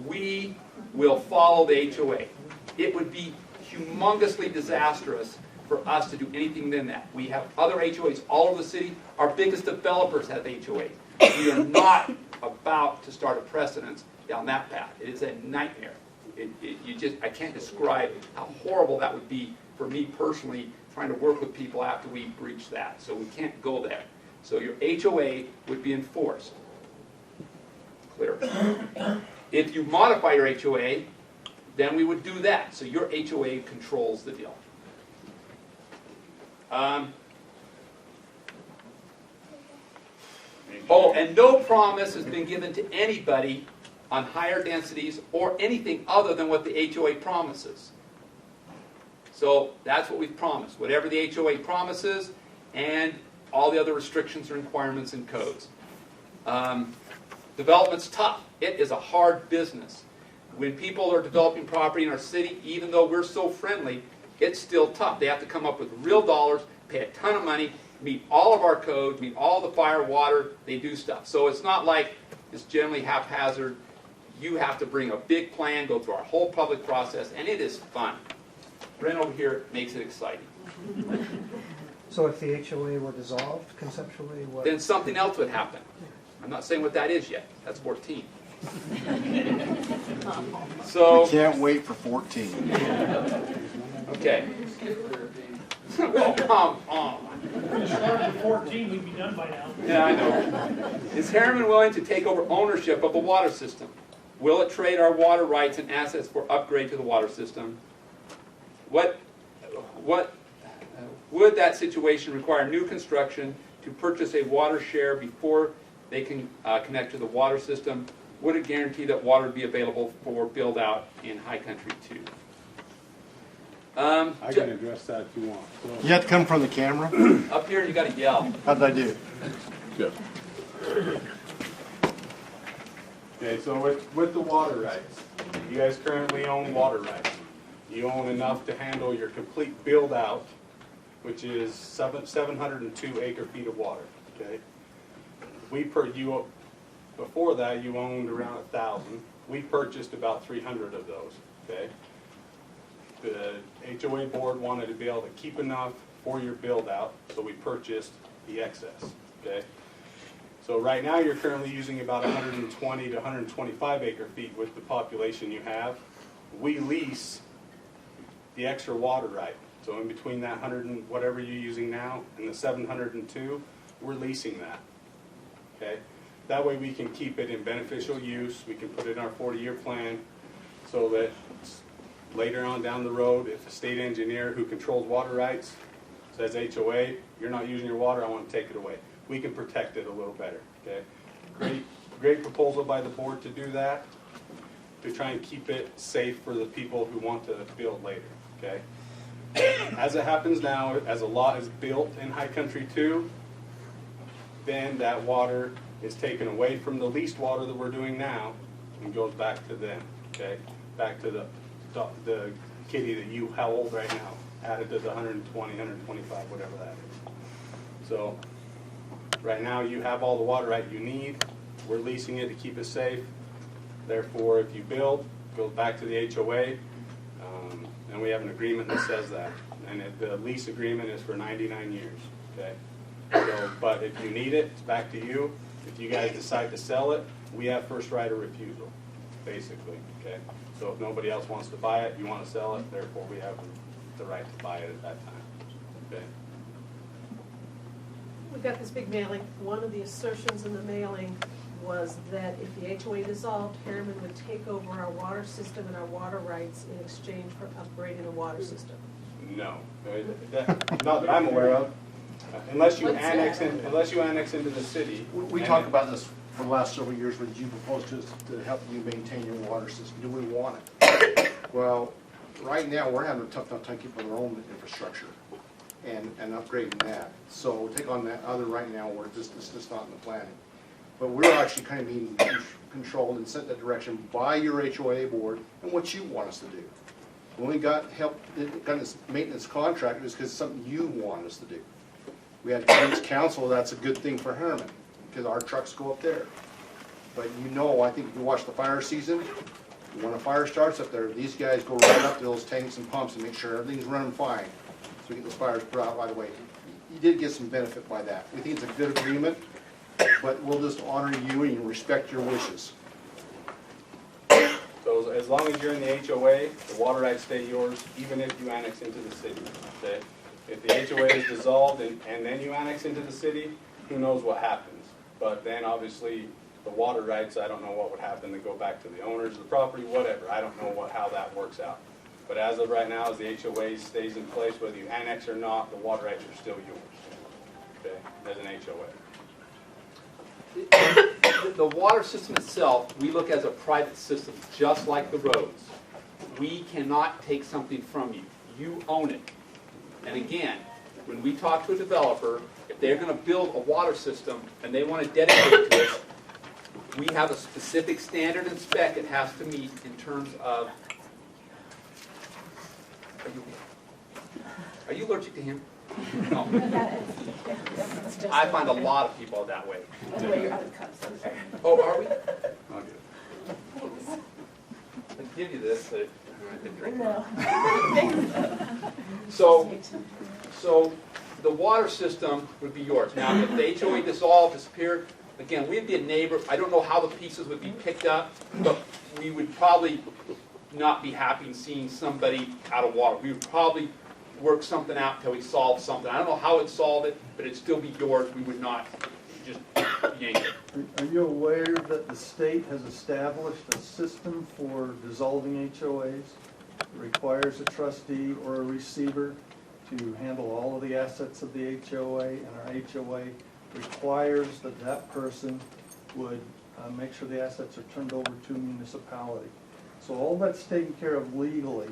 we will follow the HOA. It would be humongously disastrous for us to do anything than that. We have other HOAs all over the city. Our biggest developers have HOAs. We are not about to start a precedence down that path. It is a nightmare. I can't describe how horrible that would be for me personally, trying to work with people after we breach that. So we can't go there. So your HOA would be enforced. Clear. If you modify your HOA, then we would do that. So your HOA controls the deal. Oh, and no promise has been given to anybody on higher densities or anything other than what the HOA promises. So that's what we've promised. Whatever the HOA promises and all the other restrictions and requirements and codes. Development's tough. It is a hard business. When people are developing property in our city, even though we're so friendly, it's still tough. They have to come up with real dollars, pay a ton of money, meet all of our codes, meet all the fire, water, they do stuff. So it's not like it's generally haphazard. You have to bring a big plan, go through our whole public process, and it is fun. Brent over here makes it exciting. So if the HOA were dissolved, conceptually, what? Then something else would happen. I'm not saying what that is yet. That's 14. So We can't wait for 14. okay. Well, come on. If we started at 14, we'd be done by now. Yeah, I know. Is Herriman willing to take over ownership of the water system? Will it trade our water rights and assets for upgrade to the water system? Would that situation require new construction to purchase a water share before they can connect to the water system? Would it guarantee that water would be available for build out in High Country 2? I can address that if you want. You have to come from the camera? Up here, you got to yell. How did I do? Good. Okay, so with the water rights, you guys currently own water rights. You own enough to handle your complete build out, which is 702 acre feet of water. Okay, before that you owned around 1,000. We purchased about 300 of those. Okay, the HOA board wanted to be able to keep enough for your build out, so we purchased the excess. Okay. So right now you're currently using about 120 to 125 acre feet with the population you have. We lease the extra water right. So in between that 100 and whatever you're using now and the 702, we're leasing that. Okay? That way we can keep it in beneficial use. We can put it in our 40-year plan so that later on down the road, if a state engineer who controls water rights says HOA, you're not using your water, I want to take it away. We can protect it a little better. Okay? Great proposal by the board to do that, to try and keep it safe for the people who want to build later. Okay? As it happens now, as a lot is built in High Country 2, then that water is taken away from the leased water that we're doing now and goes back to them. Okay? Back to the kitty that you hold right now, added to the 120, 125, whatever that is. So right now you have all the water right you need. We're leasing it to keep it safe. Therefore, if you build, it goes back to the HOA, and we have an agreement that says that. And the lease agreement is for 99 years. Okay. So, but if you need it, it's back to you. If you guys decide to sell it, we have first right of refusal, basically, okay? So if nobody else wants to buy it, you want to sell it, therefore we have the right to buy it at that time, okay? We got this big mailing. One of the assertions in the mailing was that if the HOA dissolved, Herriman would take over our water system and our water rights in exchange for upgrading the water system. No, not that I'm aware of. Unless you What's annex that? into the city. We talked about this for the last several years, when you proposed to us to help you maintain your water system. Do we want it? Well, right now, we're having a tough time keeping our own infrastructure and upgrading that. So take on that other right now, it's just not in the planning. But we're actually kind of being controlled and sent that direction by your HOA board and what you want us to do. When we got help, got this maintenance contract, it was because it's something you want us to do. We had Defense Council, that's a good thing for Herriman, because our trucks go up there. But you know, I think if you watch the fire season, when a fire starts up there, these guys go right up to those tanks and pumps and make sure everything's running fine, so we get those fires put out right away. You did get some benefit by that. We think it's a good agreement, but we'll just honor you and respect your wishes. So as long as you're in the HOA, the water rights stay yours, even if you annex into the city, okay? If the HOA is dissolved and then you annex into the city, who knows what happens? But then obviously, the water rights, I don't know what would happen. They go back to the owners of the property, whatever. I don't know how that works out. But as of right now, as the HOA stays in place, whether you annex or not, the water rights are still yours, okay, as an HOA. The water system itself, we look as a private system, just like the roads. We cannot take something from you. You own it. And again, when we talk to a developer, if they're going to build a water system and they want to dedicate it to us, we have a specific standard and spec it has to meet in terms of... Are you allergic to him? No. I find a lot of people that way. Oh, are we? I'll give you this. So the water system would be yours. Now, if the HOA dissolved, disappeared, again, we'd be a neighbor. I don't know how the pieces would be picked up, but we would probably not be happy in seeing somebody out of water. We would probably work something out until we solved something. I don't know how it'd solve it, but it'd still be yours. We would not just yank it. Are you aware that the state has established a system for dissolving HOAs? It requires a trustee or a receiver to handle all of the assets of the HOA, and our HOA requires that that person would make sure the assets are turned over to a municipality. So all that's taken care of legally.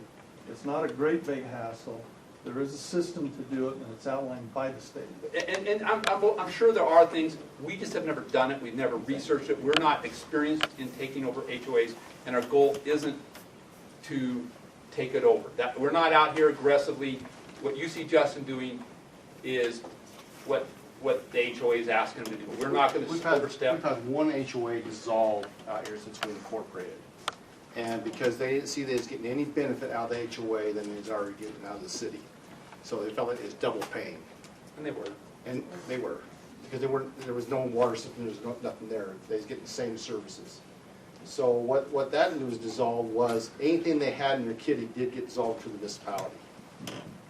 It's not a great big hassle. There is a system to do it, and it's outlined by the state. And I'm sure there are things, we just have never done it, we've never researched it, we're not experienced in taking over HOAs, and our goal isn't to take it over. We're not out here aggressively. What you see Justin doing is what the HOA is asking him to do. We're not going to overstep. We've had one HOA dissolve out here since we incorporated. And because they didn't see they was getting any benefit out of the HOA, then they was already getting out of the city. So they felt like it was double paying. And they were. And they were. Because there was no water system, there was nothing there. They was getting the same services. So what that was dissolved was anything they had in their kitty did get dissolved to the municipality.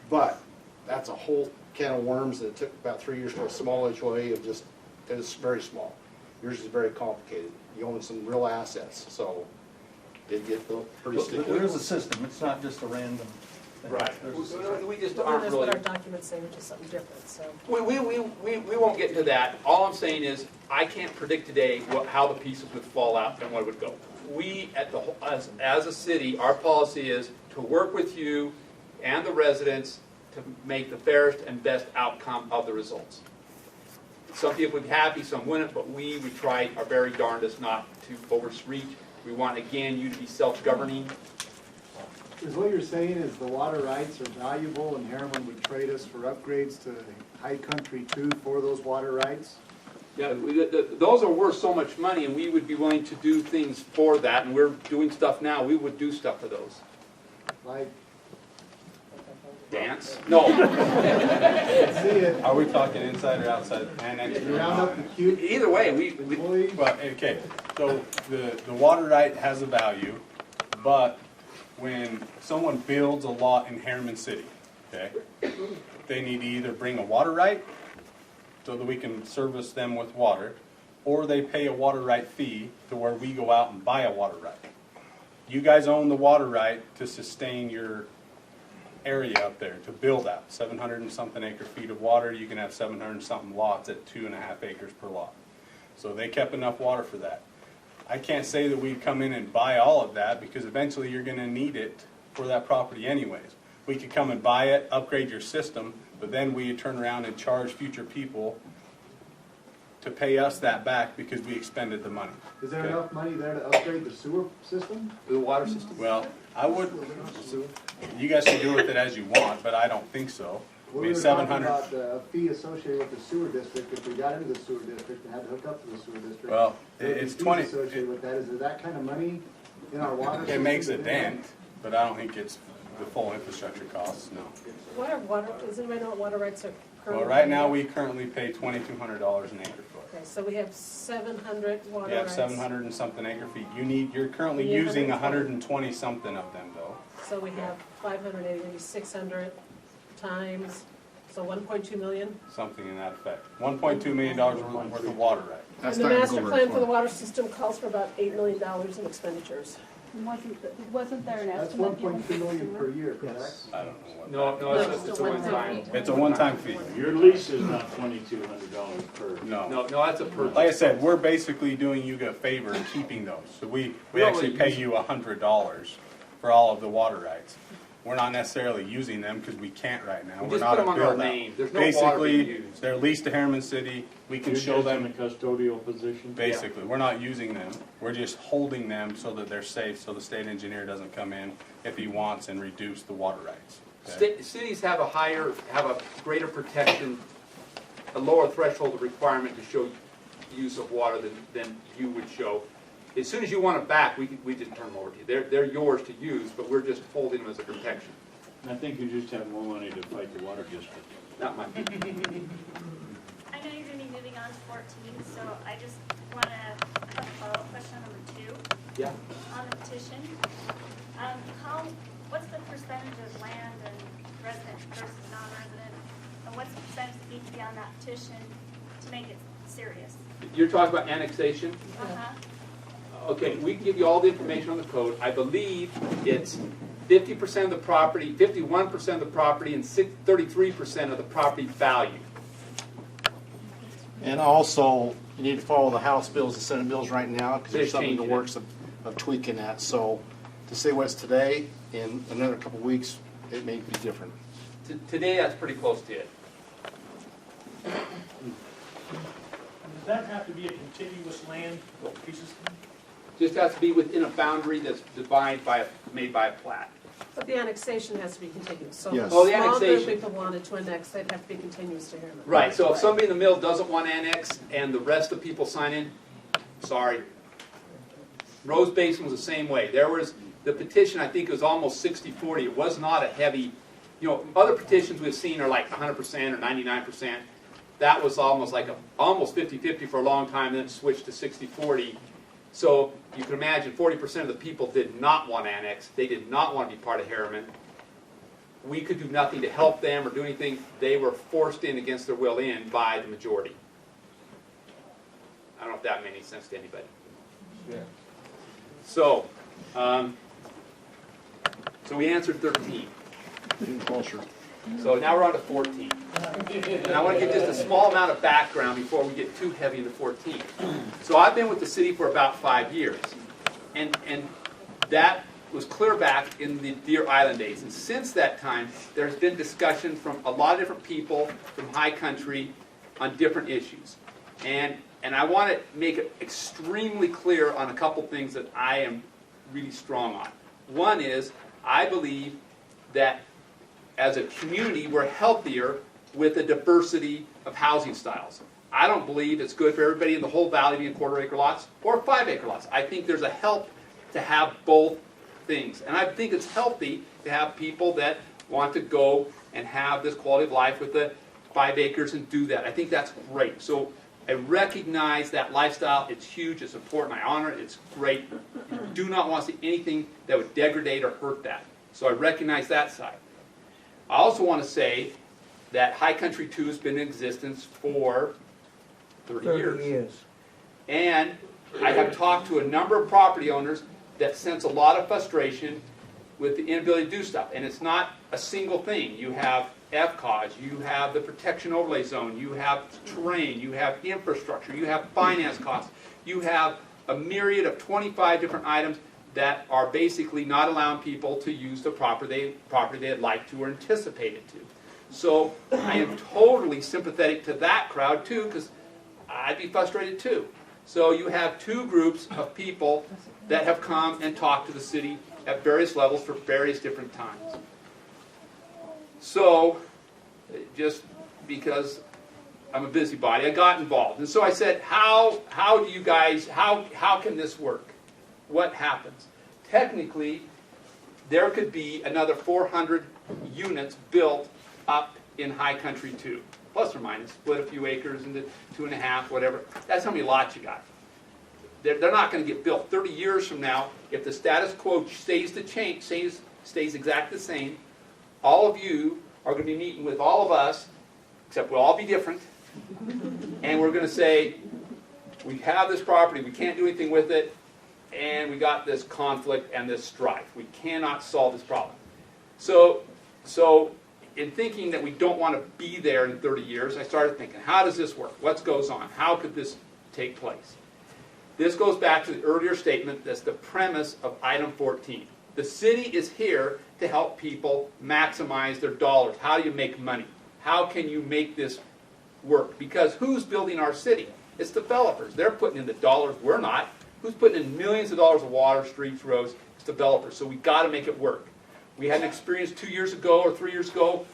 But that's a whole can of worms that it took about 3 years for a small HOA of just, it's very small. Yours is very complicated. You own some real assets, so they get pretty sticky. There is a system, it's not just a random thing. Right. We just Well, aren't that's really... what our documents say, which is something different, so. We won't get into that. All I'm saying is, I can't predict today how the pieces would fall out and what would go. We, as a city, our policy is to work with you and the residents to make the fairest and best outcome of the results. Some people would be happy, some wouldn't, but we would try our very darndest not to overreach. We want, again, you to be self-governing. Is what you're saying is the water rights are valuable and Herriman would trade us for upgrades to High Country 2 for those water rights? Yeah, those are worth so much money, and we would be willing to do things for that, and we're doing stuff now. We would do stuff for those. Like, Dance? No. Are we talking inside or outside annex? Round up the cute Either way, we employees. Well, okay, so the water right has a value, but when someone builds a lot in Herriman City, okay, they need to either bring a water right so that we can service them with water, or they pay a water right fee to where we go out and buy a water right. You guys own the water right to sustain your area up there, to build out 700 and something acre feet of water. You can have 700 and something lots at 2.5 acres per lot. So they kept enough water for that. I can't say that we'd come in and buy all of that, because eventually you're going to need it for that property anyways. We could come and buy it, upgrade your system, but then we turn around and charge future people to pay us that back because we expended the money. Is there Okay. enough money there to upgrade the sewer system? the water system. Well, I would, you guys can do with it as you want, but I don't think so. I We mean, were talking 700. about the fee associated with the sewer district, if we got into the sewer district and had to hook up to the sewer district. Well, There'd be it's fees 20. associated with that, is there that kind of money in our water system? It makes a to do dent, but I don't think it's the full infrastructure costs, no. What are water, does anybody know what water rights are currently? Well, right now, we currently pay $2,200 an acre foot. Okay, so we have 700 water You have rights. 700 and something acre feet. You're currently You need using 120. 120 something of them though. So we have 580, maybe 600 times, so 1.2 million. Something in that effect. $1.2 million worth of water right. And the master plan for the water system calls for about $8 million in expenditures. Wasn't there an That's estimate given 1.2 for the million sewer? per year, correct? I don't know what. No, it's a one-time. It's a one-time fee. Your lease is not $2,200 per. No. No, that's a purchase. Like I said, we're basically doing you a favor in keeping those. So we don't actually really pay use you $100 for all of the water rights. We're not necessarily using them because we can't right now. We We're just not put them a on our build-out. name. There's no water being Basically, used. they're leased to Herriman City. We can You're show just them. in a custodial position? Basically, we're not using them. We're just holding them so that they're safe, so the state engineer doesn't come in if he wants and reduce the water rights. Okay? Cities have a greater protection, a lower threshold of requirement to show use of water than you would show. As soon as you want it back, we just turn them over to you. They're yours to use, but we're just holding them as a protection. I think you just have more money to fight the water district. Not mine. I know you're gonna be moving on to 14, so I just wanna have a follow-up question on number 2. Yeah. On the petition. What's the percentage of land and resident versus non-resident? And what's the percentage that needs to be on that petition to make it serious? You're talking about annexation? Uh-huh. Okay, we can give you all the information on the code. I believe it's 50% of the property, 51% of the property, and 33% of the property value. And also, you need to follow the House bills and Senate bills right now, because They're there's something in the changing it. works of tweaking that. So to say what's today, in another couple of weeks, it may be different. Today, that's pretty close to it. Does that have to be a continuous land pieces? Just has to be within a boundary that's made by a plat. But the annexation has to be contiguous, so Yes. if Oh, a the small group of annexation. people wanted to annex, they'd have to be continuous to Herriman. Right, so if somebody in the middle doesn't want to annex and the rest of the people sign in, sorry. Rose Basin was the same way. There was, the petition, I think, was almost 60-40. It was not a heavy, other petitions we've seen are like 100% or 99%. That was almost like almost 50-50 for a long time, then it switched to 60-40. So you can imagine 40% of the people did not want to annex. They did not want to be part of Herriman. We could do nothing to help them or do anything. They were forced in against their will in by the majority. I don't know if that made any sense to anybody. Yeah. So, so we answered 13. Getting closer. So now we're on to 14. And I want to give just a small amount of background before we get too heavy into 14. So I've been with the city for about 5 years. And that was clear back in the Deer Island days. And since that time, there's been discussion from a lot of different people from high country on different issues. And I want to make it extremely clear on a couple things that I am really strong on. One is, I believe that as a community, we're healthier with a diversity of housing styles. I don't believe it's good for everybody in the whole valley being quarter-acre lots or 5-acre lots. I think there's a help to have both things. And I think it's healthy to have people that want to go and have this quality of life with the 5 acres and do that. I think that's great. So I recognize that lifestyle. It's huge. It's important. I honor it. It's great. I do not want to see anything that would degrade or hurt that. So I recognize that side. I also want to say that High Country 2 has been in existence for 30 years. And I have talked to a number of property owners that sense a lot of frustration with the inability to do stuff. And it's not a single thing. You have FCOS, you have the protection overlay zone, you have terrain, you have infrastructure, you have finance costs, you have a myriad of 25 different items that are basically not allowing people to use the property they'd like to or anticipated to. So I am totally sympathetic to that crowd too, because I'd be frustrated too. So you have two groups of people that have come and talked to the city at various levels for various different times. So, just because I'm a busybody, I got involved. And so I said, how do you guys, how can this work? What happens? Technically, there could be another 400 units built up in High Country 2. Plus or minus, split a few acres into 2.5, whatever. That's how many lots you got. They're not going to get built. 30 years from now, if the status quo stays exactly the same, all of you are going to be meeting with all of us, except we'll all be different, and we're going to say, we have this property, we can't do anything with it, and we got this conflict and this strife. We cannot solve this problem. So in thinking that we don't want to be there in 30 years, I started thinking, how does this work? What goes on? How could this take place? This goes back to the earlier statement that's the premise of item 14. The city is here to help people maximize their dollars. How do you make money? How can you make this work? Because who's building our city? It's developers. They're putting in the dollars. We're not. Who's putting in millions of dollars of water, streets, roads? It's developers. So we've got to make it work. We had an experience 2 years ago or 3 years ago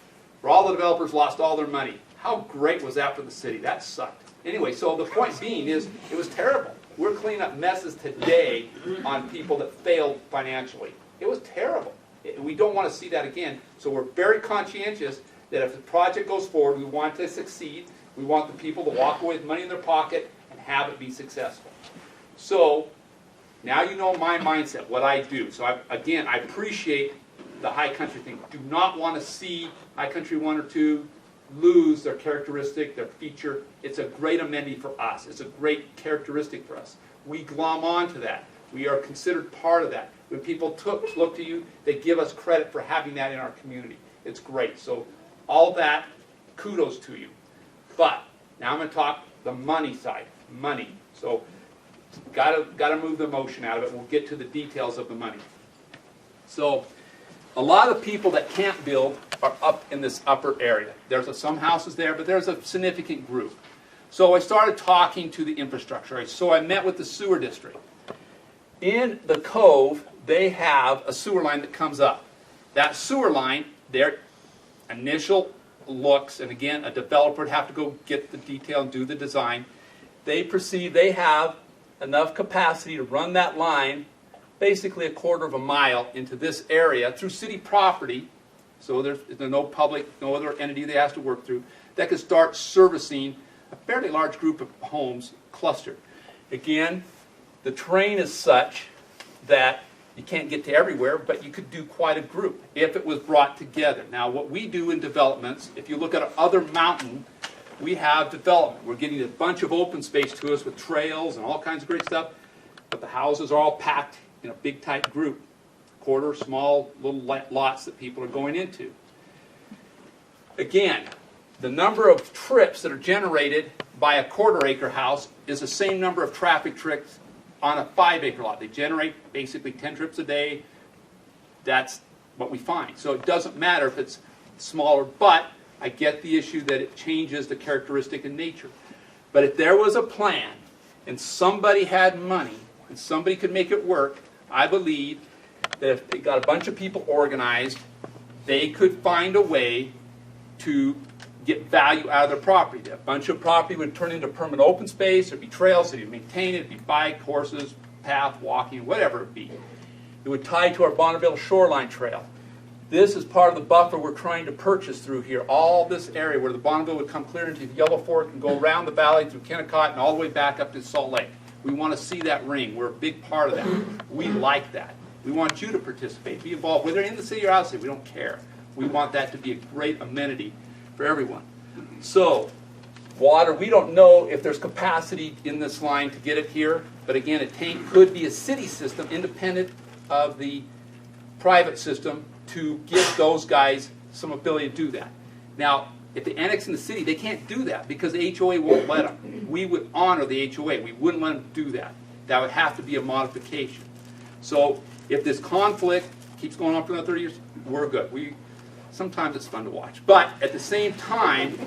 where all the developers lost all their money. How great was that for the city? That sucked. Anyway, so the point being is it was terrible. We're cleaning up messes today on people that failed financially. It was terrible. We don't want to see that again. So we're very conscientious that if the project goes forward, we want it to succeed. We want the people to walk away with money in their pocket and have it be successful. So now you know my mindset, what I do. So I appreciate the High Country thing. Do not want to see High Country 1 or 2 lose their characteristic, their feature. It's a great amenity for us. It's a great characteristic for us. We glom on to that. We are considered part of that. When people look to you, they give us credit for having that in our community. It's great. So all that, kudos to you. But now I'm going to talk the money side. Money. So got to move the emotion out of it. We'll get to the details of the money. So a lot of people that can't build are up in this upper area. There's some houses there, but there's a significant group. So I started talking to the infrastructure. So I met with the sewer district. In the cove, they have a sewer line that comes up. That sewer line, their initial looks, and again, a developer would have to go get the detail and do the design. They perceive they have enough capacity to run that line basically 1/4 mile into this area through city property. So there's no public, no other entity they have to work through, that could start servicing a fairly large group of homes clustered. Again, the terrain is such that you can't get to everywhere, but you could do quite a group if it was brought together. Now, what we do in developments, if you look at our other mountain, we have development. We're getting a bunch of open space to us with trails and all kinds of great stuff, but the houses are all packed in a big tight group, small little lots that people are going into. Again, the number of trips that are generated by a 1/4 acre house is the same number of traffic trips on a 5 acre lot. They generate basically 10 trips a day. That's what we find. So it doesn't matter if it's smaller, but I get the issue that it changes the characteristic in nature. But if there was a plan and somebody had money and somebody could make it work, I believe that if they got a bunch of people organized, they could find a way to get value out of their property. A bunch of property would turn into permanent open space, there'd be trails, so you'd maintain it, it'd be bike, horses, path, walking, whatever it would be. It would tie to our Bonneville Shoreline Trail. This is part of the buffer we're trying to purchase through here. All this area where the Bonneville would come clear into the Yellow Fork and go around the valley through Kennecott and all the way back up to Salt Lake. We want to see that ring. We're a big part of that. We like that. We want you to participate, be involved, whether in the city or out of the city. We don't care. We want that to be a great amenity for everyone. So, water, we don't know if there's capacity in this line to get it here, but again, a tank could be a city system independent of the private system to give those guys some ability to do that. Now, if they annex in the city, they can't do that because the HOA won't let them. We would honor the HOA. We wouldn't let them do that. That would have to be a modification. So if this conflict keeps going on for another 30 years, we're good. Sometimes it's fun to watch. But at the same time,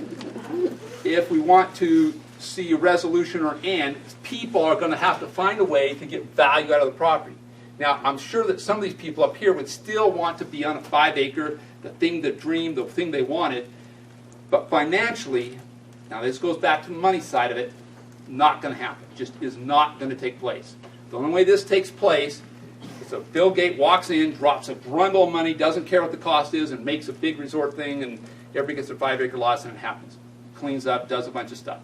if we want to see a resolution or end, people are going to have to find a way to get value out of the property. Now, I'm sure that some of these people up here would still want to be on a 5-acre, the thing, the dream, the thing they wanted. But financially, now this goes back to the money side of it, not going to happen. Just is not going to take place. The only way this takes place is so Bill Gates walks in, drops a grundle of money, doesn't care what the cost is, and makes a big resort thing, and everybody gets their 5-acre lots, and it happens. Cleans up, does a bunch of stuff.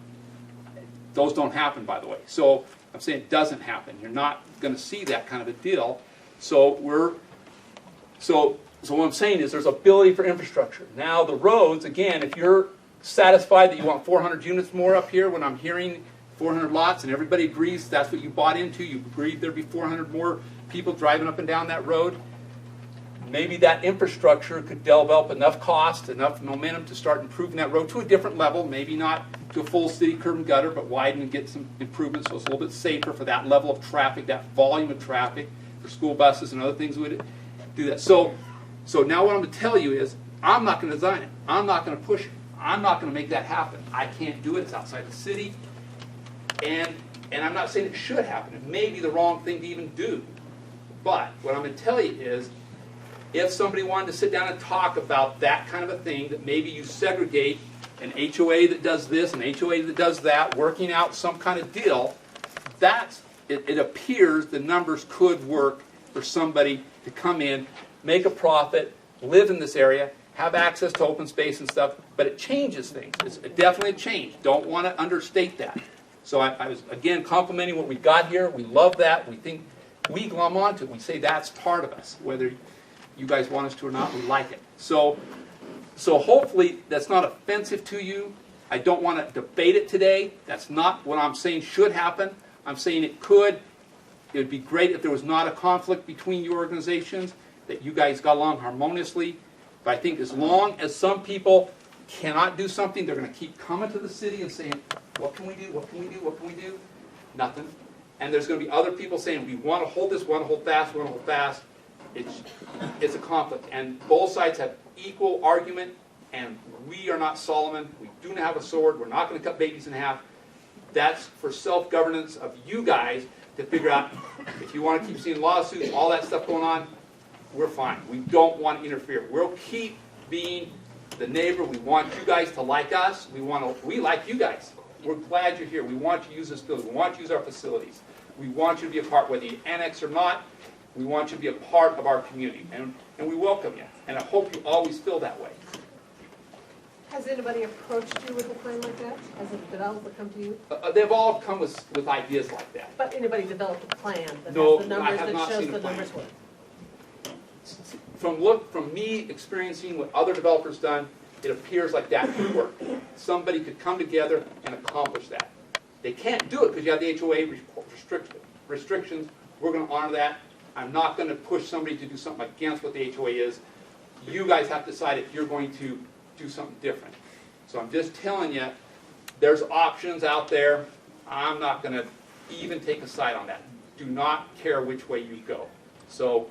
Those don't happen, by the way. So I'm saying it doesn't happen. You're not going to see that kind of a deal. So what I'm saying is there's ability for infrastructure. Now the roads, again, if you're satisfied that you want 400 units more up here, when I'm hearing 400 lots and everybody agrees that's what you bought into, you agreed there'd be 400 more people driving up and down that road, maybe that infrastructure could develop enough cost, enough momentum to start improving that road to a different level, maybe not to a full city curb and gutter, but widen and get some improvements so it's a little bit safer for that level of traffic, that volume of traffic, for school buses and other things would do that. So now what I'm going to tell you is I'm not going to design it. I'm not going to push it. I'm not going to make that happen. I can't do it. It's outside the city. And I'm not saying it should happen. It may be the wrong thing to even do. But what I'm going to tell you is if somebody wanted to sit down and talk about that kind of a thing, that maybe you segregate an HOA that does this, an HOA that does that, working out some kind of deal, it appears the numbers could work for somebody to come in, make a profit, live in this area, have access to open space and stuff, but it changes things. It's definitely a change. Don't want to understate that. So I was, again, complimenting what we got here. We love that. We think we glom onto it. We say that's part of us. Whether you guys want us to or not, we like it. So hopefully that's not offensive to you. I don't want to debate it today. That's not what I'm saying should happen. I'm saying it could. It would be great if there was not a conflict between your organizations, that you guys got along harmoniously. But I think as long as some people cannot do something, they're going to keep coming to the city and saying, what can we do, what can we do, what can we do? Nothing. And there's going to be other people saying, we want to hold this, we want to hold fast, we want to hold fast. It's a conflict. And both sides have equal argument, and we are not Solomon. We do not have a sword. We're not going to cut babies in half. That's for self-governance of you guys to figure out if you want to keep seeing lawsuits, all that stuff going on, we're fine. We don't want to interfere. We'll keep being the neighbor. We want you guys to like us. We like you guys. We're glad you're here. We want you to use this building. We want you to use our facilities. We want you to be a part, whether you annex or not. We want you to be a part of our community, and we welcome you. And I hope you always feel that way. Has anybody approached you with a plan like that? Has a developer come to you? They've all come with ideas like that. But anybody developed a plan that No, has the I numbers, have that not shows seen a the plan. numbers work? From me experiencing what other developers done, it appears like that could work. Somebody could come together and accomplish that. They can't do it because you have the HOA restrictions. We're going to honor that. I'm not going to push somebody to do something against what the HOA is. You guys have to decide if you're going to do something different. So I'm just telling you, there's options out there. I'm not going to even take a side on that. Do not care which way you go. So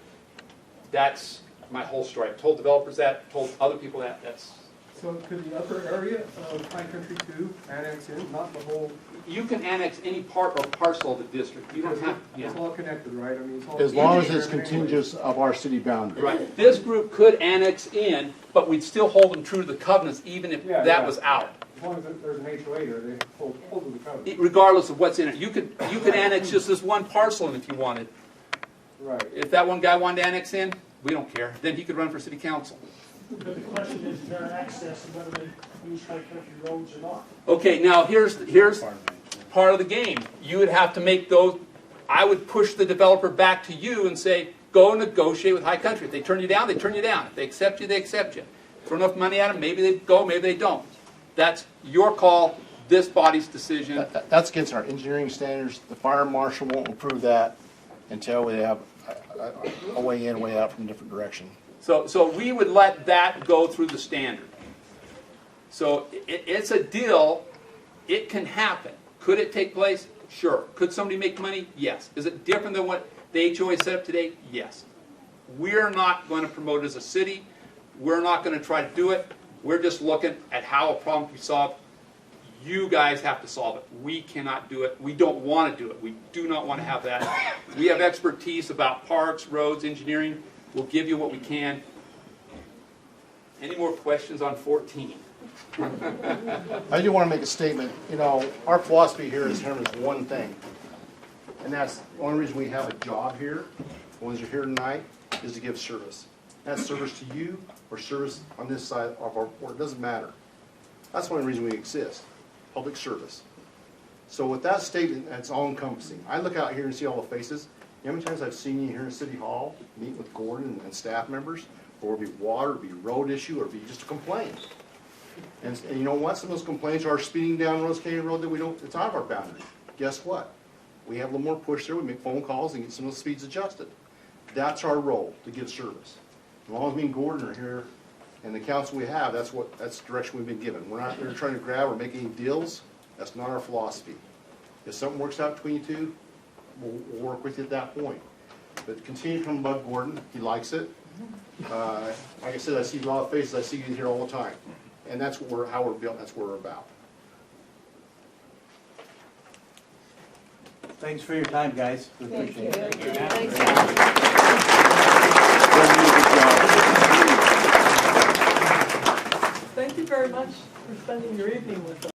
that's my whole story. I've told developers that, told other people that. So could the upper area of Pine Country 2 annex in, not the whole? You can annex any part or parcel of the district. You don't have. It's all connected, right? I mean, it's all As long as it's contiguous of our city boundary. Right. This group could annex in, but we'd still hold them true to the covenants, even if that was out. As long as there's an HOA there, they hold to the covenant. Regardless of what's in it, you could annex just this one parcel in if you wanted. Right. If that one guy wanted to annex in, We don't care. Then he could run for city council. But the question is their access and whether they use high country roads or not. Okay, now here's part of the game. You would have to make those, I would push the developer back to you and say, go negotiate with High Country. If they turn you down, they turn you down. If they accept you, they accept you. Throw enough money at them, maybe they go, maybe they don't. That's your call, this body's decision. That's against our engineering standards. The fire marshal won't approve that until we have a way in, way out from a different direction. So we would let that go through the standard. So it's a deal. It can happen. Could it take place? Sure. Could somebody make money? Yes. Is it different than what the HOA set up today? Yes. We're not going to promote it as a city. We're not going to try to do it. We're just looking at how a problem can be solved. You guys have to solve it. We cannot do it. We don't want to do it. We do not want to have that. We have expertise about parks, roads, engineering. We'll give you what we can. Any more questions on 14? I do want to make a statement. You know, our philosophy here is one thing, and that's the only reason we have a job here, the ones who are here tonight, is to give service. That's service to you or service on this side of our board. It doesn't matter. That's the only reason we exist, public service. So with that statement, that's all encompassing. I look out here and see all the faces. You know how many times I've seen you here in City Hall, meeting with Gordon and staff members, or it be water, or it be road issue, or it be just a complaint. And you know what? Some of those complaints are speeding down Rose Canyon Road that we don't, it's out of our boundary. Guess what? We have a little more push there. We make phone calls and get some of the speeds adjusted. That's our role, to give service. As long as me and Gordon are here and the council we have, that's the direction we've been given. We're not here trying to grab or make any deals. That's not our philosophy. If something works out between you two, we'll work with you at that point. But continue to come above Gordon. He likes it. Like I said, I see a lot of faces. I see you here all the time. And that's how we're built. That's what we're about. Thanks for your time, guys. We appreciate it. Thanks.